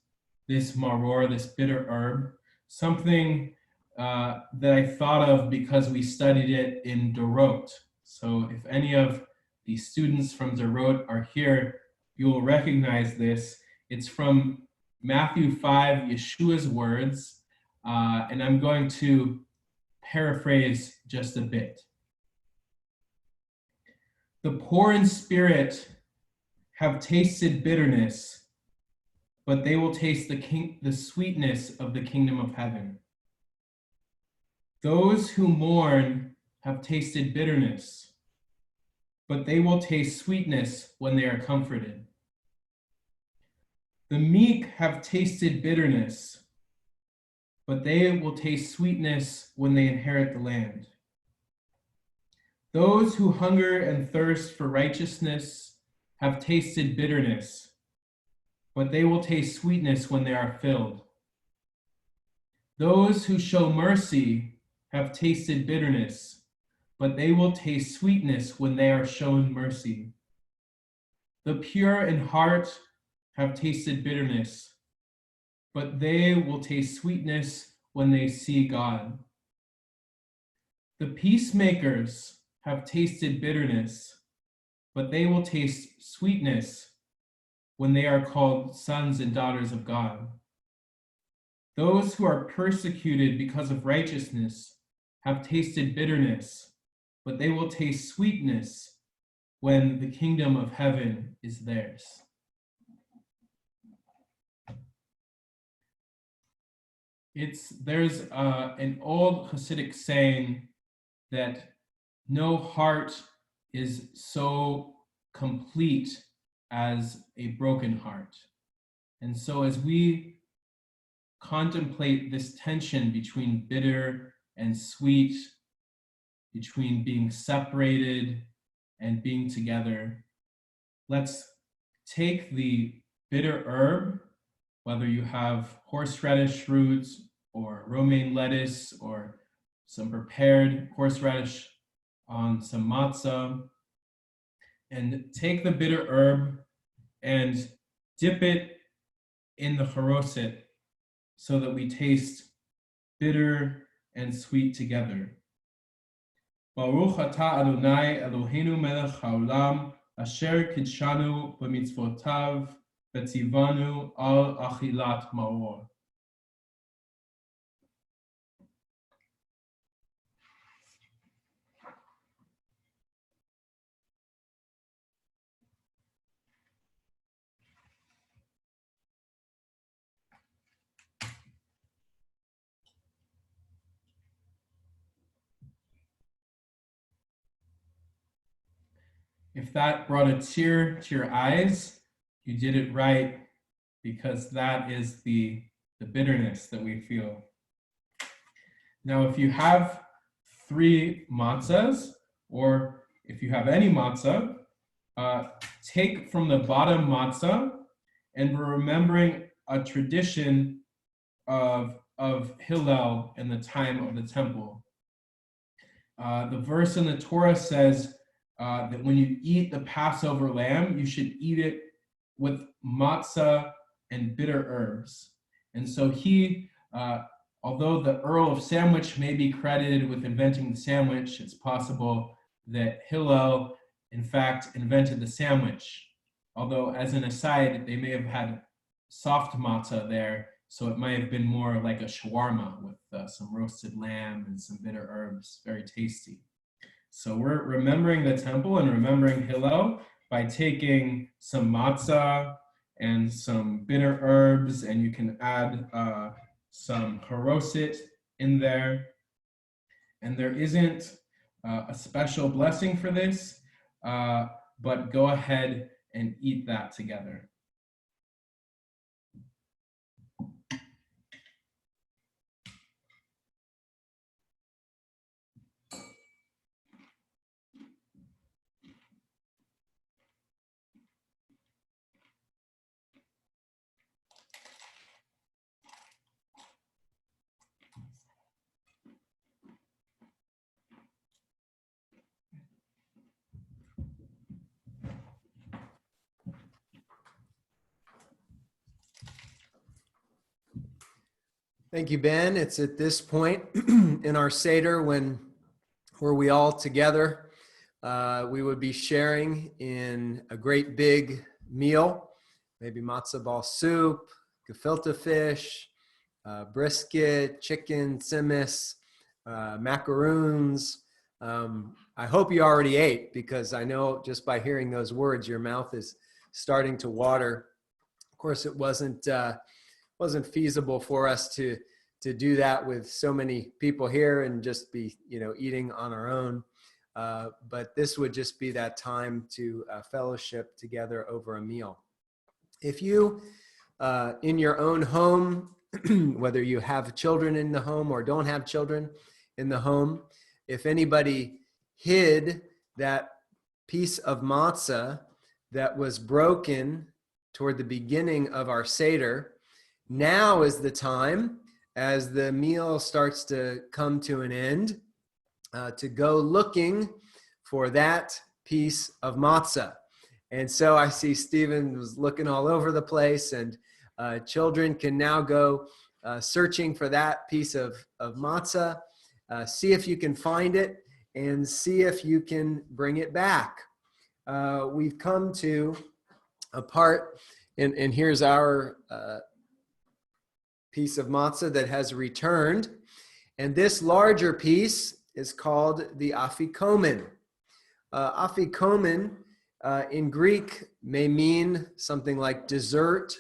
this maror, this bitter herb, something that I thought of because we studied it in Dorot. So if any of the students from Dorot are here, you will recognize this. It's from Matthew 5, Yeshua's words, and I'm going to paraphrase just a bit. The poor in spirit have tasted bitterness, but they will taste the sweetness of the kingdom of heaven. Those who mourn have tasted bitterness, but they will taste sweetness when they are comforted. The meek have tasted bitterness, but they will taste sweetness when they inherit the land. Those who hunger and thirst for righteousness have tasted bitterness, but they will taste sweetness when they are filled. Those who show mercy have tasted bitterness, but they will taste sweetness when they are shown mercy. The pure in heart have tasted bitterness, but they will taste sweetness when they see God. The peacemakers have tasted bitterness, but they will taste sweetness when they are called sons and daughters of God. Those who are persecuted because of righteousness have tasted bitterness, but they will taste sweetness when the kingdom of heaven is theirs. There's an old Hasidic saying that no heart is so complete as a broken heart. And so as we contemplate this tension between bitter and sweet, between being separated and being together, let's take the bitter herb, whether you have horseradish roots or romaine lettuce or some prepared horseradish on some matzah, and take the bitter herb and dip it in the charoset so that we taste bitter and sweet together. Baruch atah Adonai Eloheinu melech haolam asher kidshanu b'mitzvotav v'tzivanu al achilat maror. If that brought a tear to your eyes, you did it right, because that is the bitterness that we feel. Now, if you have 3 matzahs, or if you have any matzah, take from the bottom matzah, and we're remembering a tradition of Hillel in the time of the temple. The verse in the Torah says that when you eat the Passover lamb, you should eat it with matzah and bitter herbs. And so he, although the Earl of Sandwich may be credited with inventing the sandwich, it's possible that Hillel, in fact, invented the sandwich. Although, as an aside, they may have had soft matzah there, so it might have been more like a shawarma with some roasted lamb and some bitter herbs, very tasty. So we're remembering the temple and remembering Hillel by taking some matzah and some bitter herbs, and you can add some haroset in there. And there isn't a special blessing for this, but go ahead and eat that together. Thank you, Ben. It's at this point in our Seder where we all together, we would be sharing in a great big meal, maybe matzah ball soup, gefilte fish, brisket, chicken, tzimmis, macaroons. I hope you already ate, because I know just by hearing those words, your mouth is starting to water. Of course, it wasn't feasible for us to do that with so many people here and just be, eating on our own. But this would just be that time to fellowship together over a meal. If you, in your own home, whether you have children in the home or don't have children in the home, if anybody hid that piece of matzah that was broken toward the beginning of our Seder, now is the time, as the meal starts to come to an end, to go looking for that piece of matzah. And so I see Stephen was looking all over the place, and children can now go searching for that piece of matzah. See if you can find it and see if you can bring it back. We've come to a part, and here's our piece of matzah that has returned. And this larger piece is called the afikomen. Afikomen in Greek may mean something like dessert.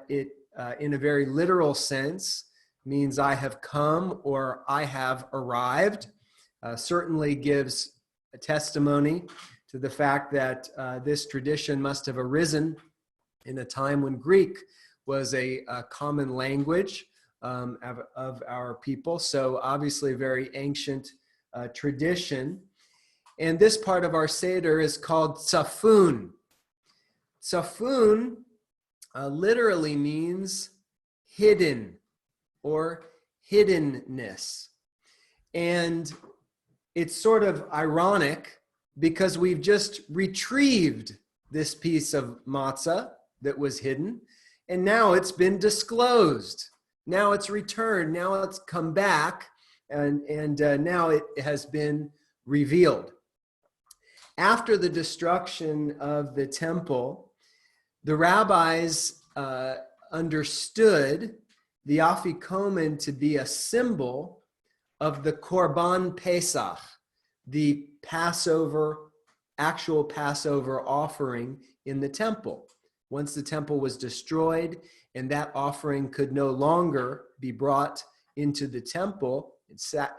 It, in a very literal sense, means I have come or I have arrived. Certainly gives a testimony to the fact that this tradition must have arisen in a time when Greek was a common language of our people. So obviously a very ancient tradition. And this part of our Seder is called tzafun. Tzafun literally means hidden or hiddenness. And it's sort of ironic because we've just retrieved this piece of matzah that was hidden, and now it's been disclosed. Now it's returned. Now it's come back, and now it has been revealed. After the destruction of the temple, the rabbis understood the afikomen to be a symbol of the Korban Pesach, the Passover, actual Passover offering in the temple. Once the temple was destroyed and that offering could no longer be brought into the temple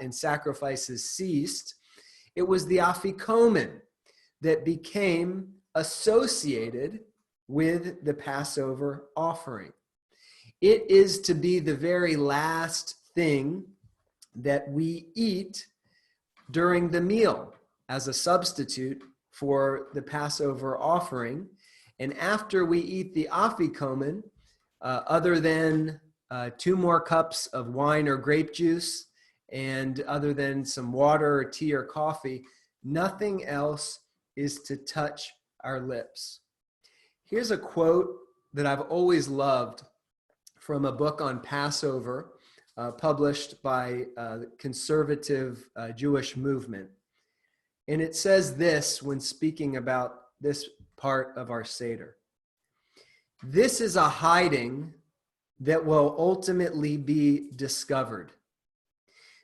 and sacrifices ceased, it was the afikomen that became associated with the Passover offering. It is to be the very last thing that we eat during the meal as a substitute for the Passover offering. And after we eat the afikomen, other than 2 more cups of wine or grape juice, and other than some water or tea or coffee, nothing else is to touch our lips. Here's a quote that I've always loved from a book on Passover published by the conservative Jewish movement. And it says this when speaking about this part of our Seder. This is a hiding that will ultimately be discovered.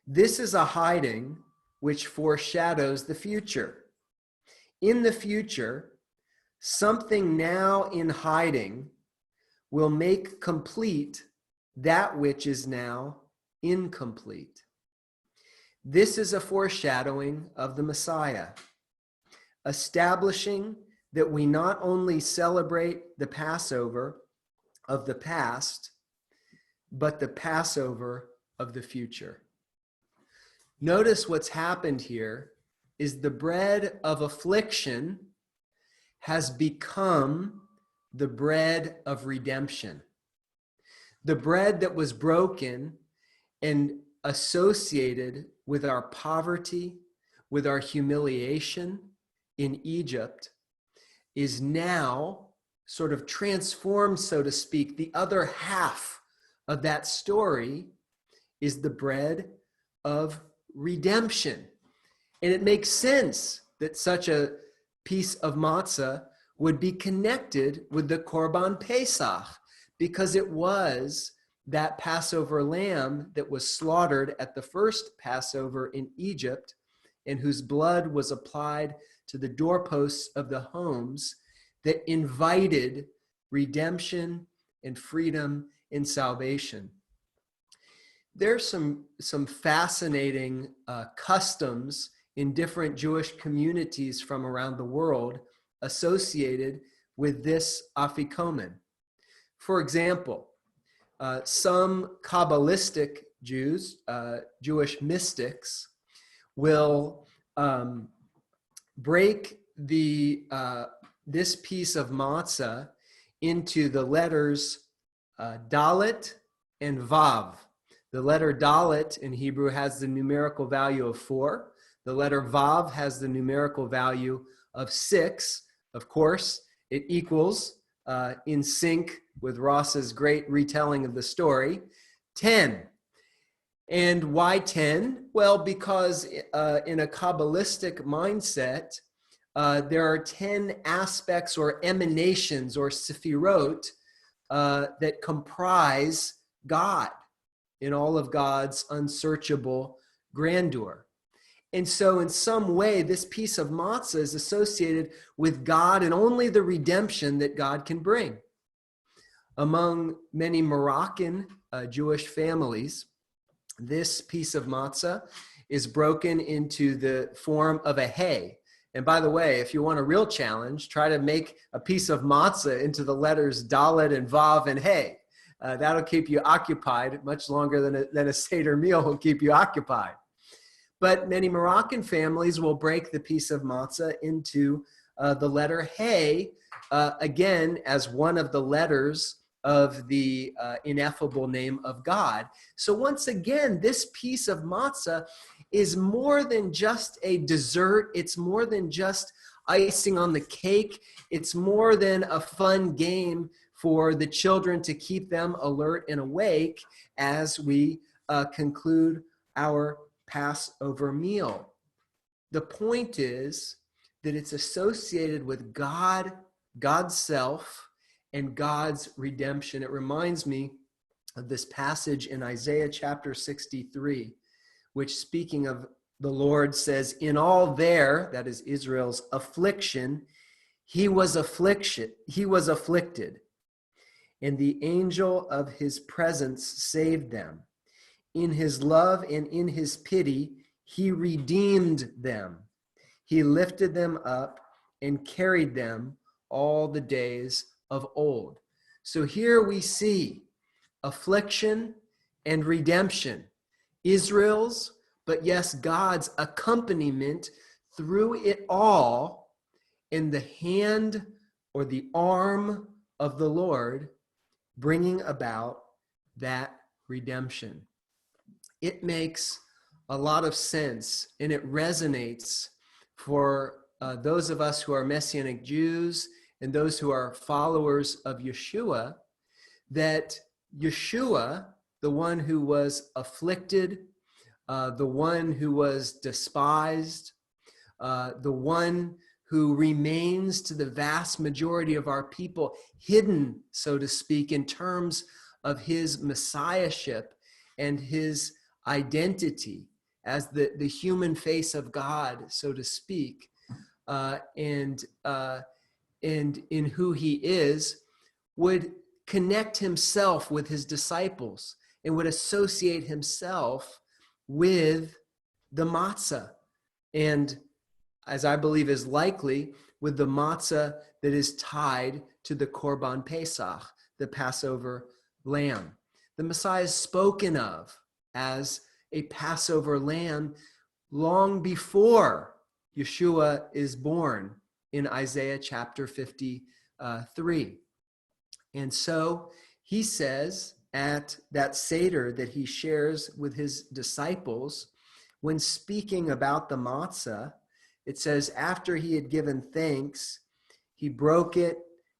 This is a hiding which foreshadows the future. In the future, something now in hiding will make complete that which is now incomplete. This is a foreshadowing of the Messiah, establishing that we not only celebrate the Passover of the past, but the Passover of the future. Notice what's happened here is the bread of affliction has become the bread of redemption. The bread that was broken and associated with our poverty, with our humiliation in Egypt, is now sort of transformed, so to speak. The other half of that story is the bread of redemption. And it makes sense that such a piece of matzah would be connected with the Korban Pesach, because it was that Passover lamb that was slaughtered at the first Passover in Egypt and whose blood was applied to the doorposts of the homes that invited redemption and freedom and salvation. There's some fascinating customs in different Jewish communities from around the world associated with this afikomen. For example, some Kabbalistic Jews, Jewish mystics, will break this piece of matzah into the letters Dalet and Vav. The letter Dalet in Hebrew has the numerical value of 4. The letter Vav has the numerical value of 6. Of course, it equals, in sync with Ross's great retelling of the story, 10. And why 10? Well, because in a Kabbalistic mindset, there are 10 aspects or emanations or sephirot that comprise God in all of God's unsearchable grandeur. And so in some way, this piece of matzah is associated with God and only the redemption that God can bring. Among many Moroccan Jewish families, this piece of matzah is broken into the form of a hay. And by the way, if you want a real challenge, try to make a piece of matzah into the letters Dalet and Vav and hay. That'll keep you occupied much longer than a Seder meal will keep you occupied. But many Moroccan families will break the piece of matzah into the letter Hey, again, as one of the letters of the ineffable name of God. So once again, this piece of matzah is more than just a dessert. It's more than just icing on the cake. It's more than a fun game for the children to keep them alert and awake as we conclude our Passover meal. The point is that it's associated with God, God's self, and God's redemption. It reminds me of this passage in Isaiah chapter 63, which, speaking of the Lord, says, "In all their," that is Israel's, "affliction, he was afflicted, and the angel of his presence saved them. In his love and in his pity, he redeemed them. He lifted them up and carried them all the days of old." So here we see affliction and redemption, Israel's, but yes, God's accompaniment through it all in the hand or the arm of the Lord, bringing about that redemption. It makes a lot of sense, and it resonates for those of us who are Messianic Jews and those who are followers of Yeshua, that Yeshua, the one who was afflicted, the one who was despised, the one who remains to the vast majority of our people hidden, so to speak, in terms of his messiahship and his identity as the human face of God, so to speak, and in who he is, would connect himself with his disciples and would associate himself with the matzah, and as I believe is likely, with the matzah that is tied to the Korban Pesach, the Passover lamb. The Messiah is spoken of as a Passover lamb long before Yeshua is born in Isaiah chapter 53. And so he says at that Seder that he shares with his disciples, when speaking about the matzah, it says, after he had given thanks, he broke it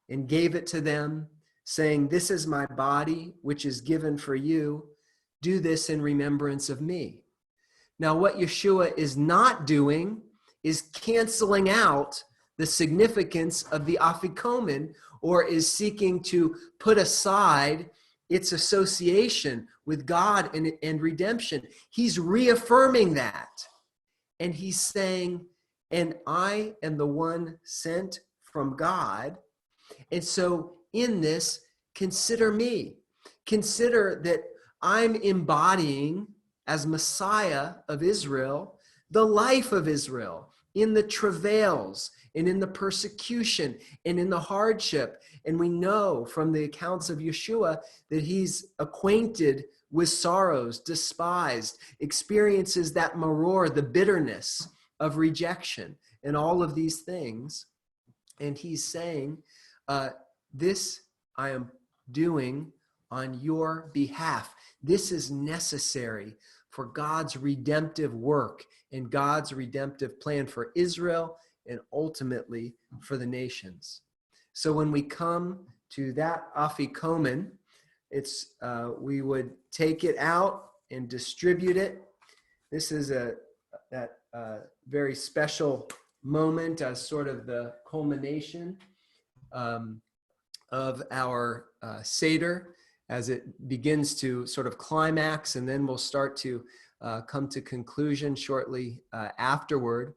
and gave it to them, saying, "This is my body, which is given for you. Do this in remembrance of me." Now, what Yeshua is not doing is canceling out the significance of the afikomen, or is seeking to put aside its association with God and redemption. He's reaffirming that. And he's saying, and I am the one sent from God. And so in this, consider me. Consider that I'm embodying, as Messiah of Israel, the life of Israel in the travails and in the persecution and in the hardship. And we know from the accounts of Yeshua that he's acquainted with sorrows, despised, experiences that maror, the bitterness of rejection, and all of these things. And he's saying, this I am doing on your behalf. This is necessary for God's redemptive work and God's redemptive plan for Israel and ultimately for the nations. So when we come to that afikomen, it's we would take it out and distribute it. This is that very special moment as sort of the culmination of our Seder, as it begins to sort of climax, and then we'll start to come to conclusion shortly afterward.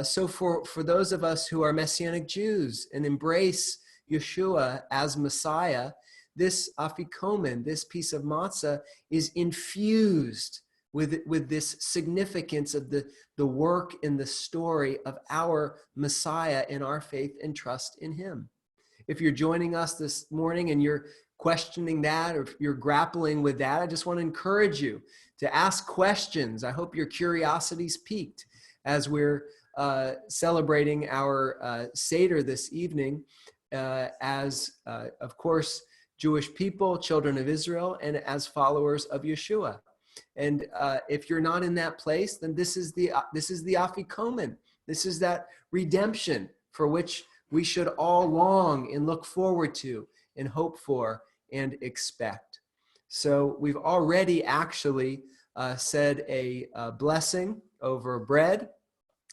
So for those of us who are Messianic Jews and embrace Yeshua as Messiah, this afikomen, this piece of matzah, is infused with this significance of the work and the story of our Messiah and our faith and trust in him. If you're joining us this morning and you're questioning that, or if you're grappling with that, I just want to encourage you to ask questions. I hope your curiosity's piqued as we're celebrating our Seder this evening as, of course, Jewish people, children of Israel, and as followers of Yeshua. And if you're not in that place, then this is the afikomen. This is that redemption for which we should all long and look forward to and hope for and expect. So we've already actually said a blessing over bread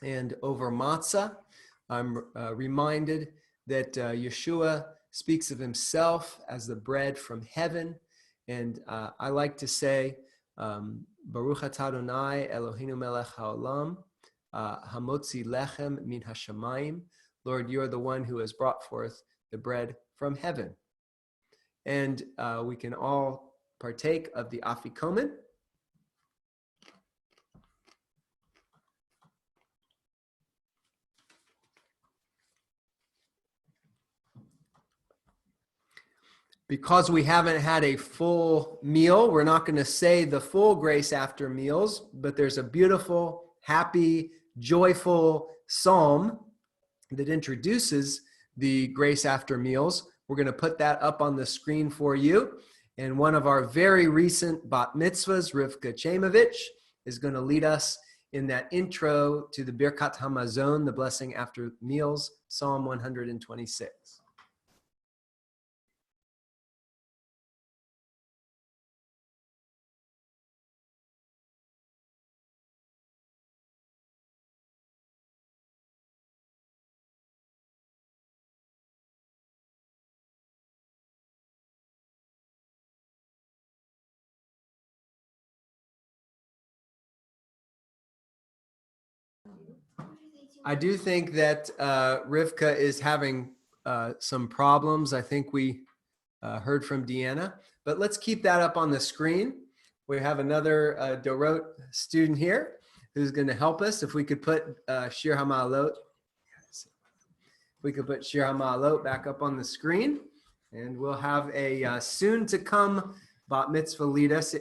and over matzah. I'm reminded that Yeshua speaks of himself as the bread from heaven. And I like to say, Baruch atah Adonai Eloheinu melech haolam, hamotzi lechem min hashamayim. Lord, you are the one who has brought forth the bread from heaven. And we can all partake of the afikomen. Because we haven't had a full meal, we're not going to say the full grace after meals, but there's a beautiful, happy, joyful psalm that introduces the grace after meals. We're going to put that up on the screen for you. And one of our very recent bat mitzvahs, Rivka Chemovich, is going to lead us in that intro to the Birkat Hamazon, the blessing after meals, Psalm 126. I do think that Rivka is having some problems. I think we heard from Deanna, but let's keep that up on the screen. We have another Dorot student here who's going to help us. If we could put Shir HaMa'alot, back up on the screen, and we'll have a soon to come bat mitzvah lead us.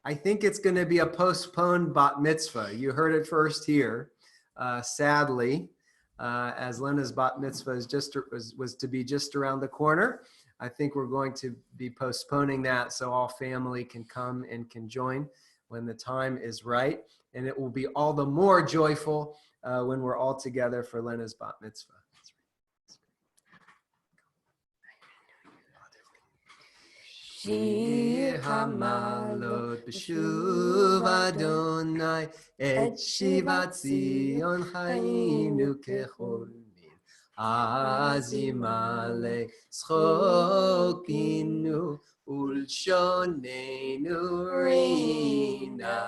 I think it's going to be a postponed bat mitzvah. You heard it first here. Sadly, as Lena's bat mitzvah was to be just around the corner, I think we're going to be postponing that so all family can come and can join when the time is right. And it will be all the more joyful when we're all together for Lena's bat mitzvah. Shir HaMa'alot b'shuv Adonai et shivat Zion chayinu kechol min az yimale tzchokinu ulshonenu rina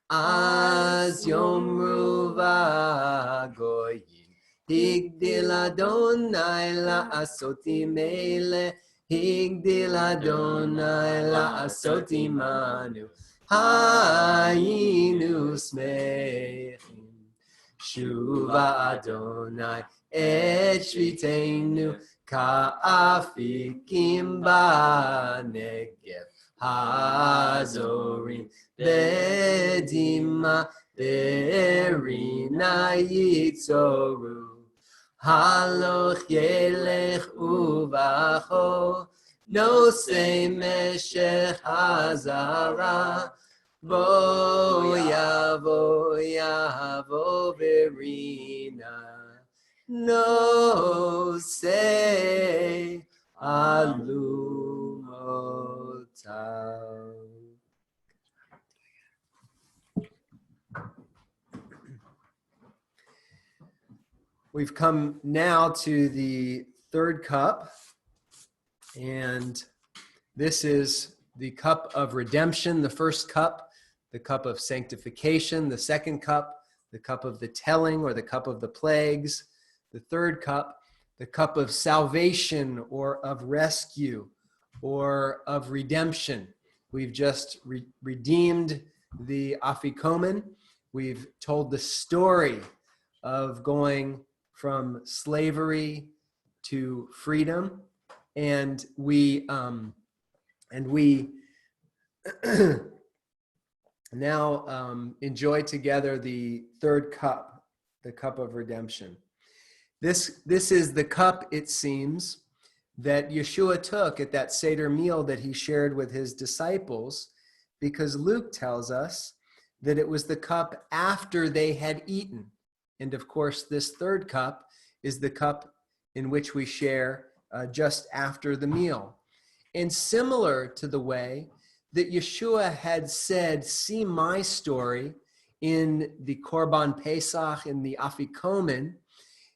az yomru v'agoyim higdil Adonai la'asoti melech Higdil Adonai la'asot imanu hayinu smechim Shuva Adonai et shvitenu ka'afikim ba'negev hazorim bedima berina yitzoru Haloch yelech uvacho nosei meshech hazara vo yavo verina nosei alumotav. We've come now to the third cup, and this is the cup of redemption, the first cup, the cup of sanctification, the second cup, the cup of the telling or the cup of the plagues, the third cup, the cup of salvation or of rescue or of redemption. We've just redeemed the Afikomen. We've told the story of going from slavery to freedom, and we now enjoy together the third cup, the cup of redemption. This is the cup, it seems, that Yeshua took at that Seder meal that he shared with his disciples, because Luke tells us that it was the cup after they had eaten. And of course, this third cup is the cup in which we share just after the meal. And similar to the way that Yeshua had said, see my story in the Korban Pesach, in the Afikomen,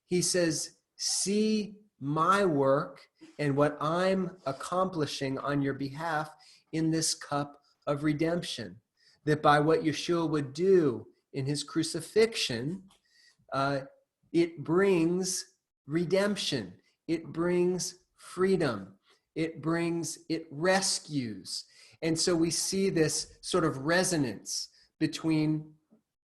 he says, see my work and what I'm accomplishing on your behalf in this cup of redemption. That by what Yeshua would do in his crucifixion, it brings redemption, it brings freedom, it rescues. And so we see this sort of resonance between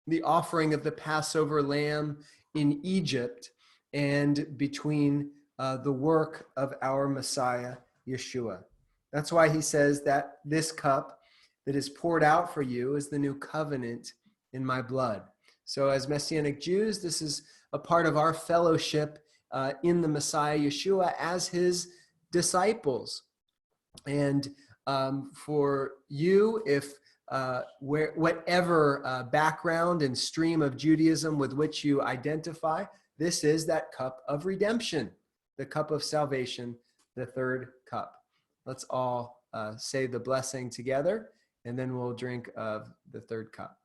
the offering of the Passover lamb in Egypt and between the work of our Messiah, Yeshua. That's why he says that this cup that is poured out for you is the new covenant in my blood. So as Messianic Jews, this is a part of our fellowship in the Messiah, Yeshua, as his disciples. And for you, if whatever background and stream of Judaism with which you identify, this is that cup of redemption, the cup of salvation, the third cup. Let's all say the blessing together, and then we'll drink of the third cup.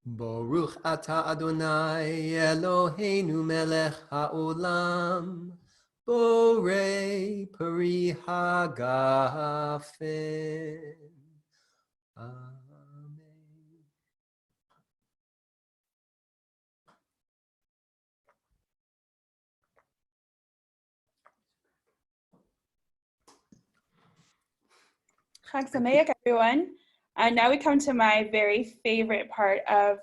Baruch atah Adonai Eloheinu melech haolam, borei peri hagafen. Amen. Chag Sameach, everyone. Now we come to my very favorite part of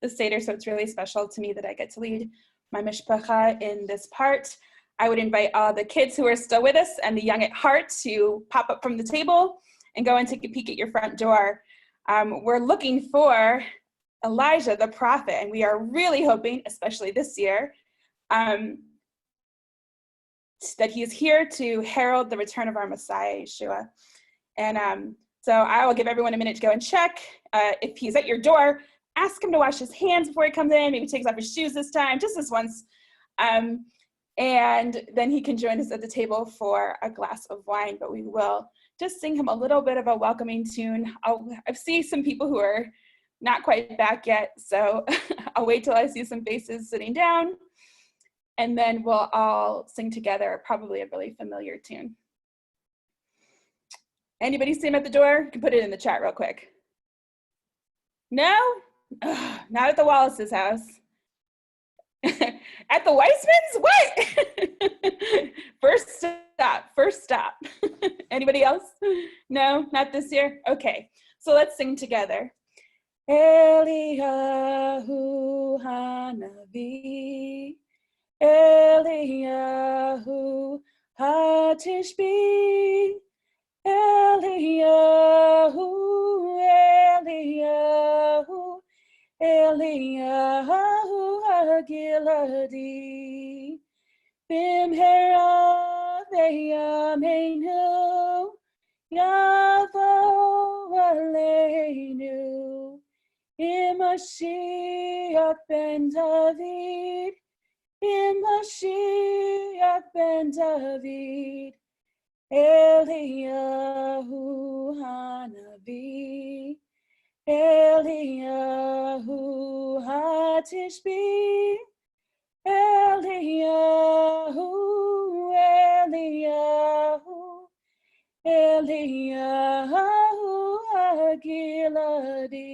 the Seder, so it's really special to me that I get to lead my mishpacha in this part. I would invite all the kids who are still with us and the young at heart to pop up from the table and go and take a peek at your front door. We're looking for Elijah, the prophet, and we are really hoping, especially this year, that he is here to herald the return of our Messiah, Yeshua. And so I will give everyone a minute to go and check. If he's at your door, ask him to wash his hands before he comes in. Maybe takes off his shoes this time, just this once. And then he can join us at the table for a glass of wine. But we will just sing him a little bit of a welcoming tune. I see some people who are not quite back yet, so I'll wait till I see some faces sitting down. And then we'll all sing together, probably a really familiar tune. Anybody see him at the door? You can put it in the chat real quick. No? Ugh, not at the Wallace's house. At the Weissman's? What? First stop. Anybody else? No, not this year? Okay, so let's sing together. Eliyahu Hanavi, Eliyahu Hatishbi, Eliyahu, Eliyahu, Eliyahu Hagiladi, Bimhera Veyameinu, Yavo Aleinu, Imashiach ben David, Imashiach ben David, Eliyahu Hanavi, Eliyahu Hatishbi, Eliyahu, Eliyahu, Eliyahu Hagiladi.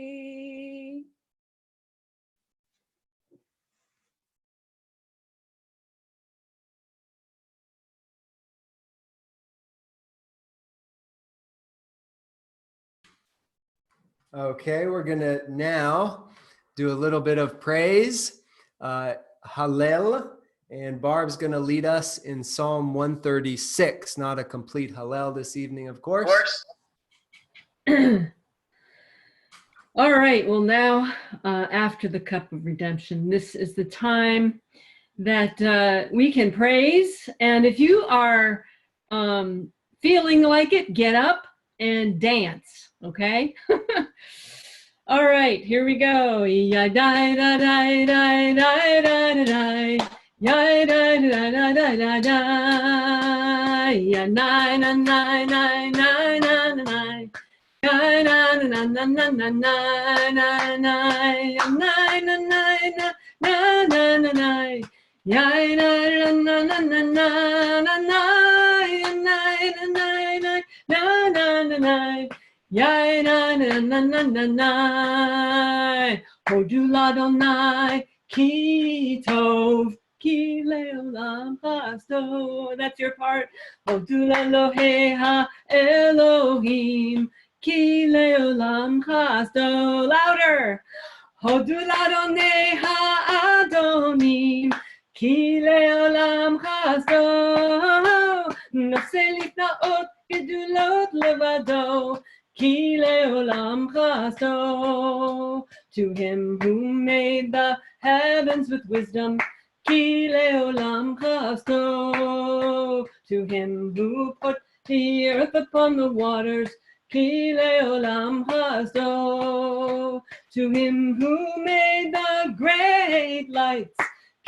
Okay, we're going to now do a little bit of praise, Hallel, and Barb's going to lead us in Psalm 136, not a complete Hallel this evening, of course. All right, well now, after the cup of redemption, this is the time that we can praise. And if you are feeling like it, get up and dance, okay? All right, here we go. Ya da da da da da da da. Ya da da da da da da. Ya na na na na na na na. Ya na na na na na na na na. Ya na na na na na na na. Ya na na na na na na na. Ya na na na na na na. Ya na na na na na na. Hodu ladonai ki tov ki leolam chasto. That's your part. Hodu Eloheha Elohim ki leolam chasto. Louder. Hodu ladoneha Adonim ki leolam chasto. Noseh lifnaot gedulot levado. Ki leolam chasto. To him who made the heavens with wisdom, ki leolam chasto. To him who put the earth upon the waters, Ki leolam chasdo. To him who made the great lights,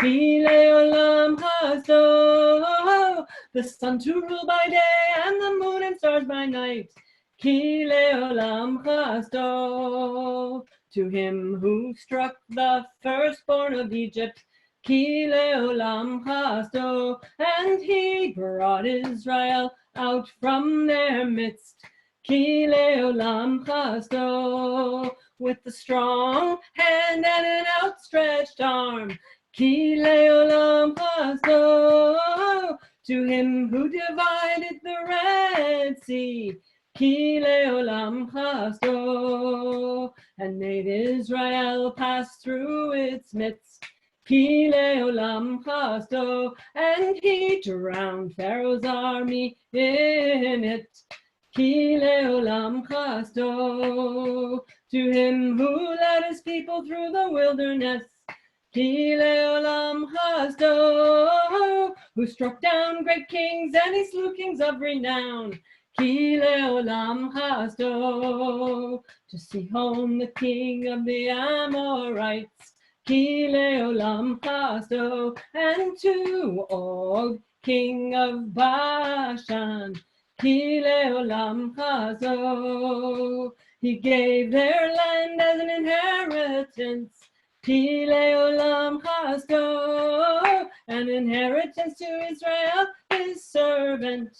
Ki leolam chasdo. The sun to rule by day and the moon and stars by night, Ki leolam chasdo. To him who struck the firstborn of Egypt, Ki leolam chasdo. And he brought Israel out from their midst, Ki leolam chasdo. With a strong hand and an outstretched arm, Ki leolam chasdo. To him who divided the Red Sea, Ki leolam chasdo. And made Israel pass through its midst, Ki leolam chasdo. And he drowned Pharaoh's army in it, Ki leolam chasdo. To him who led his people through the wilderness, Ki leolam chasdo. Who struck down great kings and he slew kings of renown, Ki leolam chasdo. To Sihon, the king of the Amorites, Ki leolam chasdo. And to Og, king of Bashan, Ki leolam chasdo. He gave their land as an inheritance, Ki leolam chasdo. An inheritance to Israel, his servant,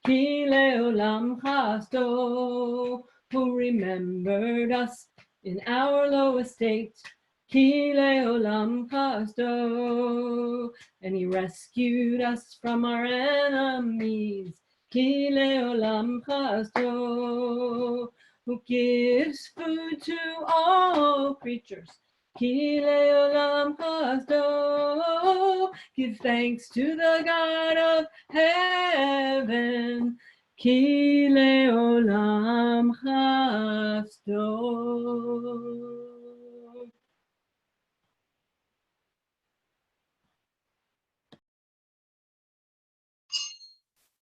Ki leolam chasdo. Who remembered us in our low estate, Ki leolam chasdo. And he rescued us from our enemies, Ki leolam chasdo. Who gives food to all creatures, Ki leolam chasdo. Give thanks to the God of heaven, Ki leolam chasdo.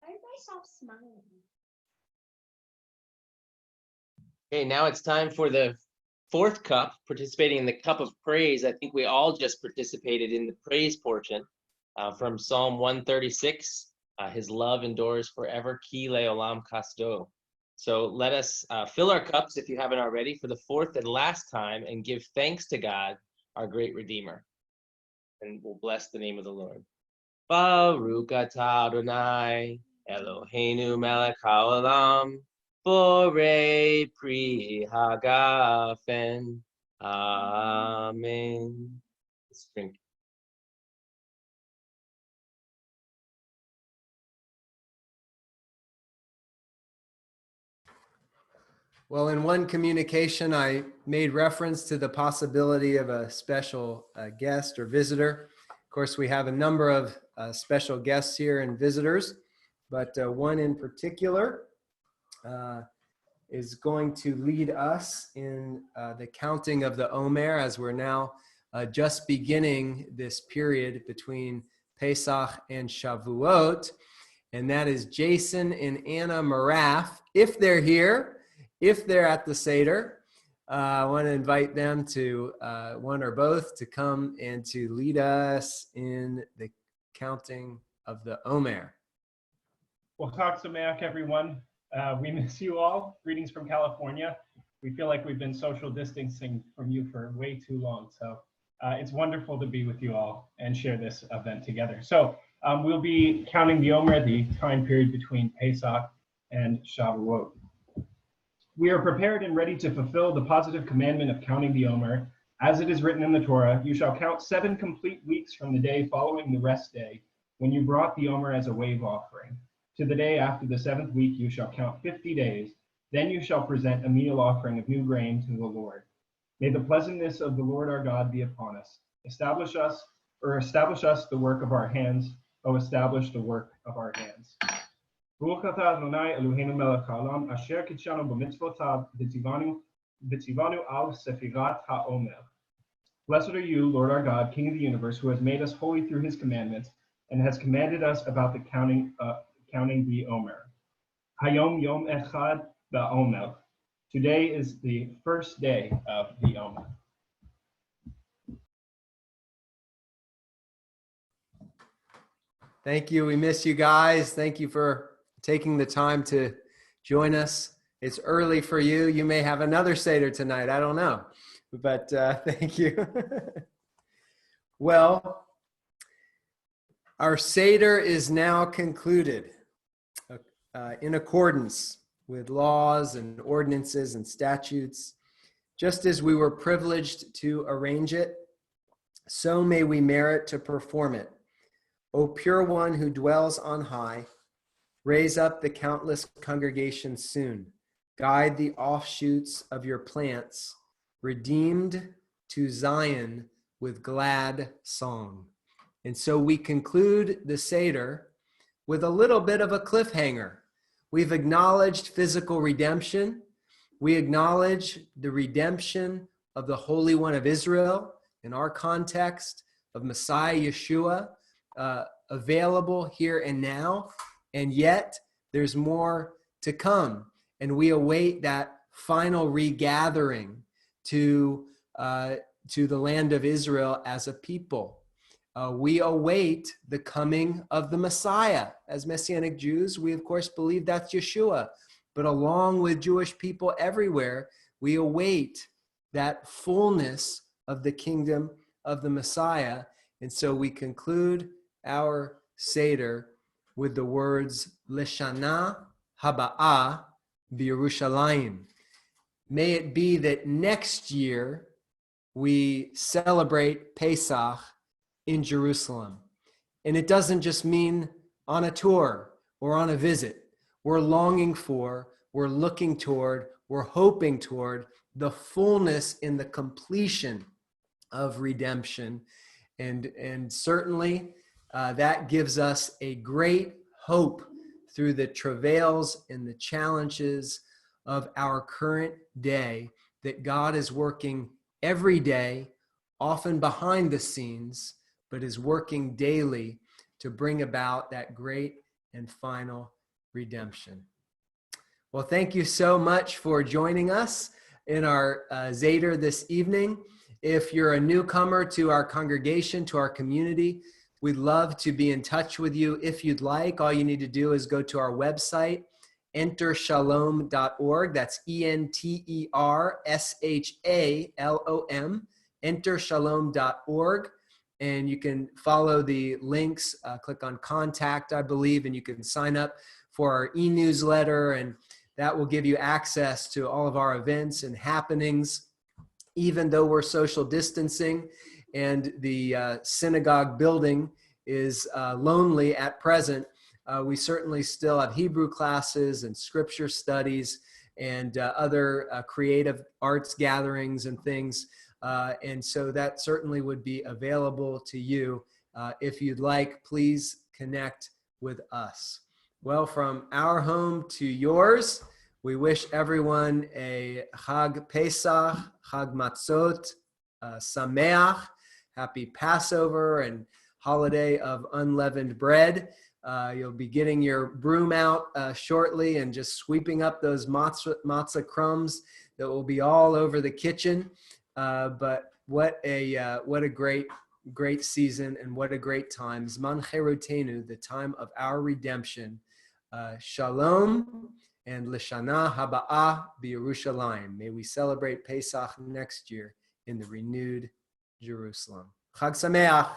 Why did I stop smiling? Okay, now it's time for the fourth cup, participating in the cup of praise. I think we all just participated in the praise portion from Psalm 136. His love endures forever, Ki leolam chasdo. So let us fill our cups, if you haven't already, for the fourth and last time, and give thanks to God, our great Redeemer. And we'll bless the name of the Lord. Baruch atah Adonai, Eloheinu melech haolam, Borei pri hagafen. Amen. Let's drink. Well, in one communication, I made reference to the possibility of a special guest or visitor. Of course, we have a number of special guests here and visitors, but one in particular is going to lead us in the counting of the Omer, as we're now just beginning this period between Pesach and Shavuot. And that is Jason and Anna Maraf. If they're here, if they're at the Seder, I want to invite them to, one or both, to come and to lead us in the counting of the Omer. Well, Chag Sameach, everyone. We miss you all. Greetings from California. We feel like we've been social distancing from you for way too long. So it's wonderful to be with you all and share this event together. So we'll be counting the Omer, the time period between Pesach and Shavuot. We are prepared and ready to fulfill the positive commandment of counting the Omer. As it is written in the Torah, you shall count 7 complete weeks from the day following the rest day, when you brought the Omer as a wave offering. To the day after the 7th week, you shall count 50 days. Then you shall present a meal offering of new grain to the Lord. May the pleasantness of the Lord our God be upon us. Establish us the work of our hands. O establish the work of our hands. Baruch atah Adonai Eloheinu melech haolam, asher kitshanu b'mitzvotav v'tzivanu al sefirat ha'omer. Blessed are you, Lord our God, King of the universe, who has made us holy through his commandments and has commanded us about the counting the Omer. Hayom yom echad the Omer. Today is the first day of the Omer. Thank you. We miss you guys. Thank you for taking the time to join us. It's early for you. You may have another Seder tonight. I don't know. But thank you. Well, our Seder is now concluded in accordance with laws and ordinances and statutes. Just as we were privileged to arrange it, so may we merit to perform it. O pure one who dwells on high, raise up the countless congregations soon. Guide the offshoots of your plants, redeemed to Zion with glad song. And so we conclude the Seder with a little bit of a cliffhanger. We've acknowledged physical redemption. We acknowledge the redemption of the Holy One of Israel in our context of Messiah Yeshua, available here and now, and yet there's more to come, and we await that final regathering to the land of Israel as a people. We await the coming of the Messiah. As Messianic Jews, we of course believe that's Yeshua, but along with Jewish people everywhere, we await that fullness of the kingdom of the Messiah. And so we conclude our Seder with the words, Leshana Haba'ah B'Yerushalayim. May it be that next year we celebrate Pesach in Jerusalem. And it doesn't just mean on a tour or on a visit. We're longing for, we're looking toward, we're hoping toward the fullness and the completion of redemption. And certainly that gives us a great hope through the travails and the challenges of our current day, that God is working every day, often behind the scenes, but is working daily to bring about that great and final redemption. Well, thank you so much for joining us in our Zeder this evening. If you're a newcomer to our congregation, to our community, we'd love to be in touch with you. If you'd like, all you need to do is go to our website, entershalom.org. That's ENTERSHALOM, entershalom.org. And you can follow the links, click on contact, I believe, and you can sign up for our e-newsletter, and that will give you access to all of our events and happenings. Even though we're social distancing and the synagogue building is lonely at present, we certainly still have Hebrew classes and scripture studies and other creative arts gatherings and things. And so that certainly would be available to you. If you'd like, please connect with us. Well, from our home to yours, we wish everyone a Chag Pesach, Chag Matzot, Sameach, happy Passover and holiday of unleavened bread. You'll be getting your broom out shortly and just sweeping up those matzah crumbs that will be all over the kitchen. But what a great season, and what a great time. Zman Cherutenu, the time of our redemption. Shalom and Leshana Haba'ah B'Yerushalayim. May we celebrate Pesach next year in the renewed Jerusalem. Chag Sameach.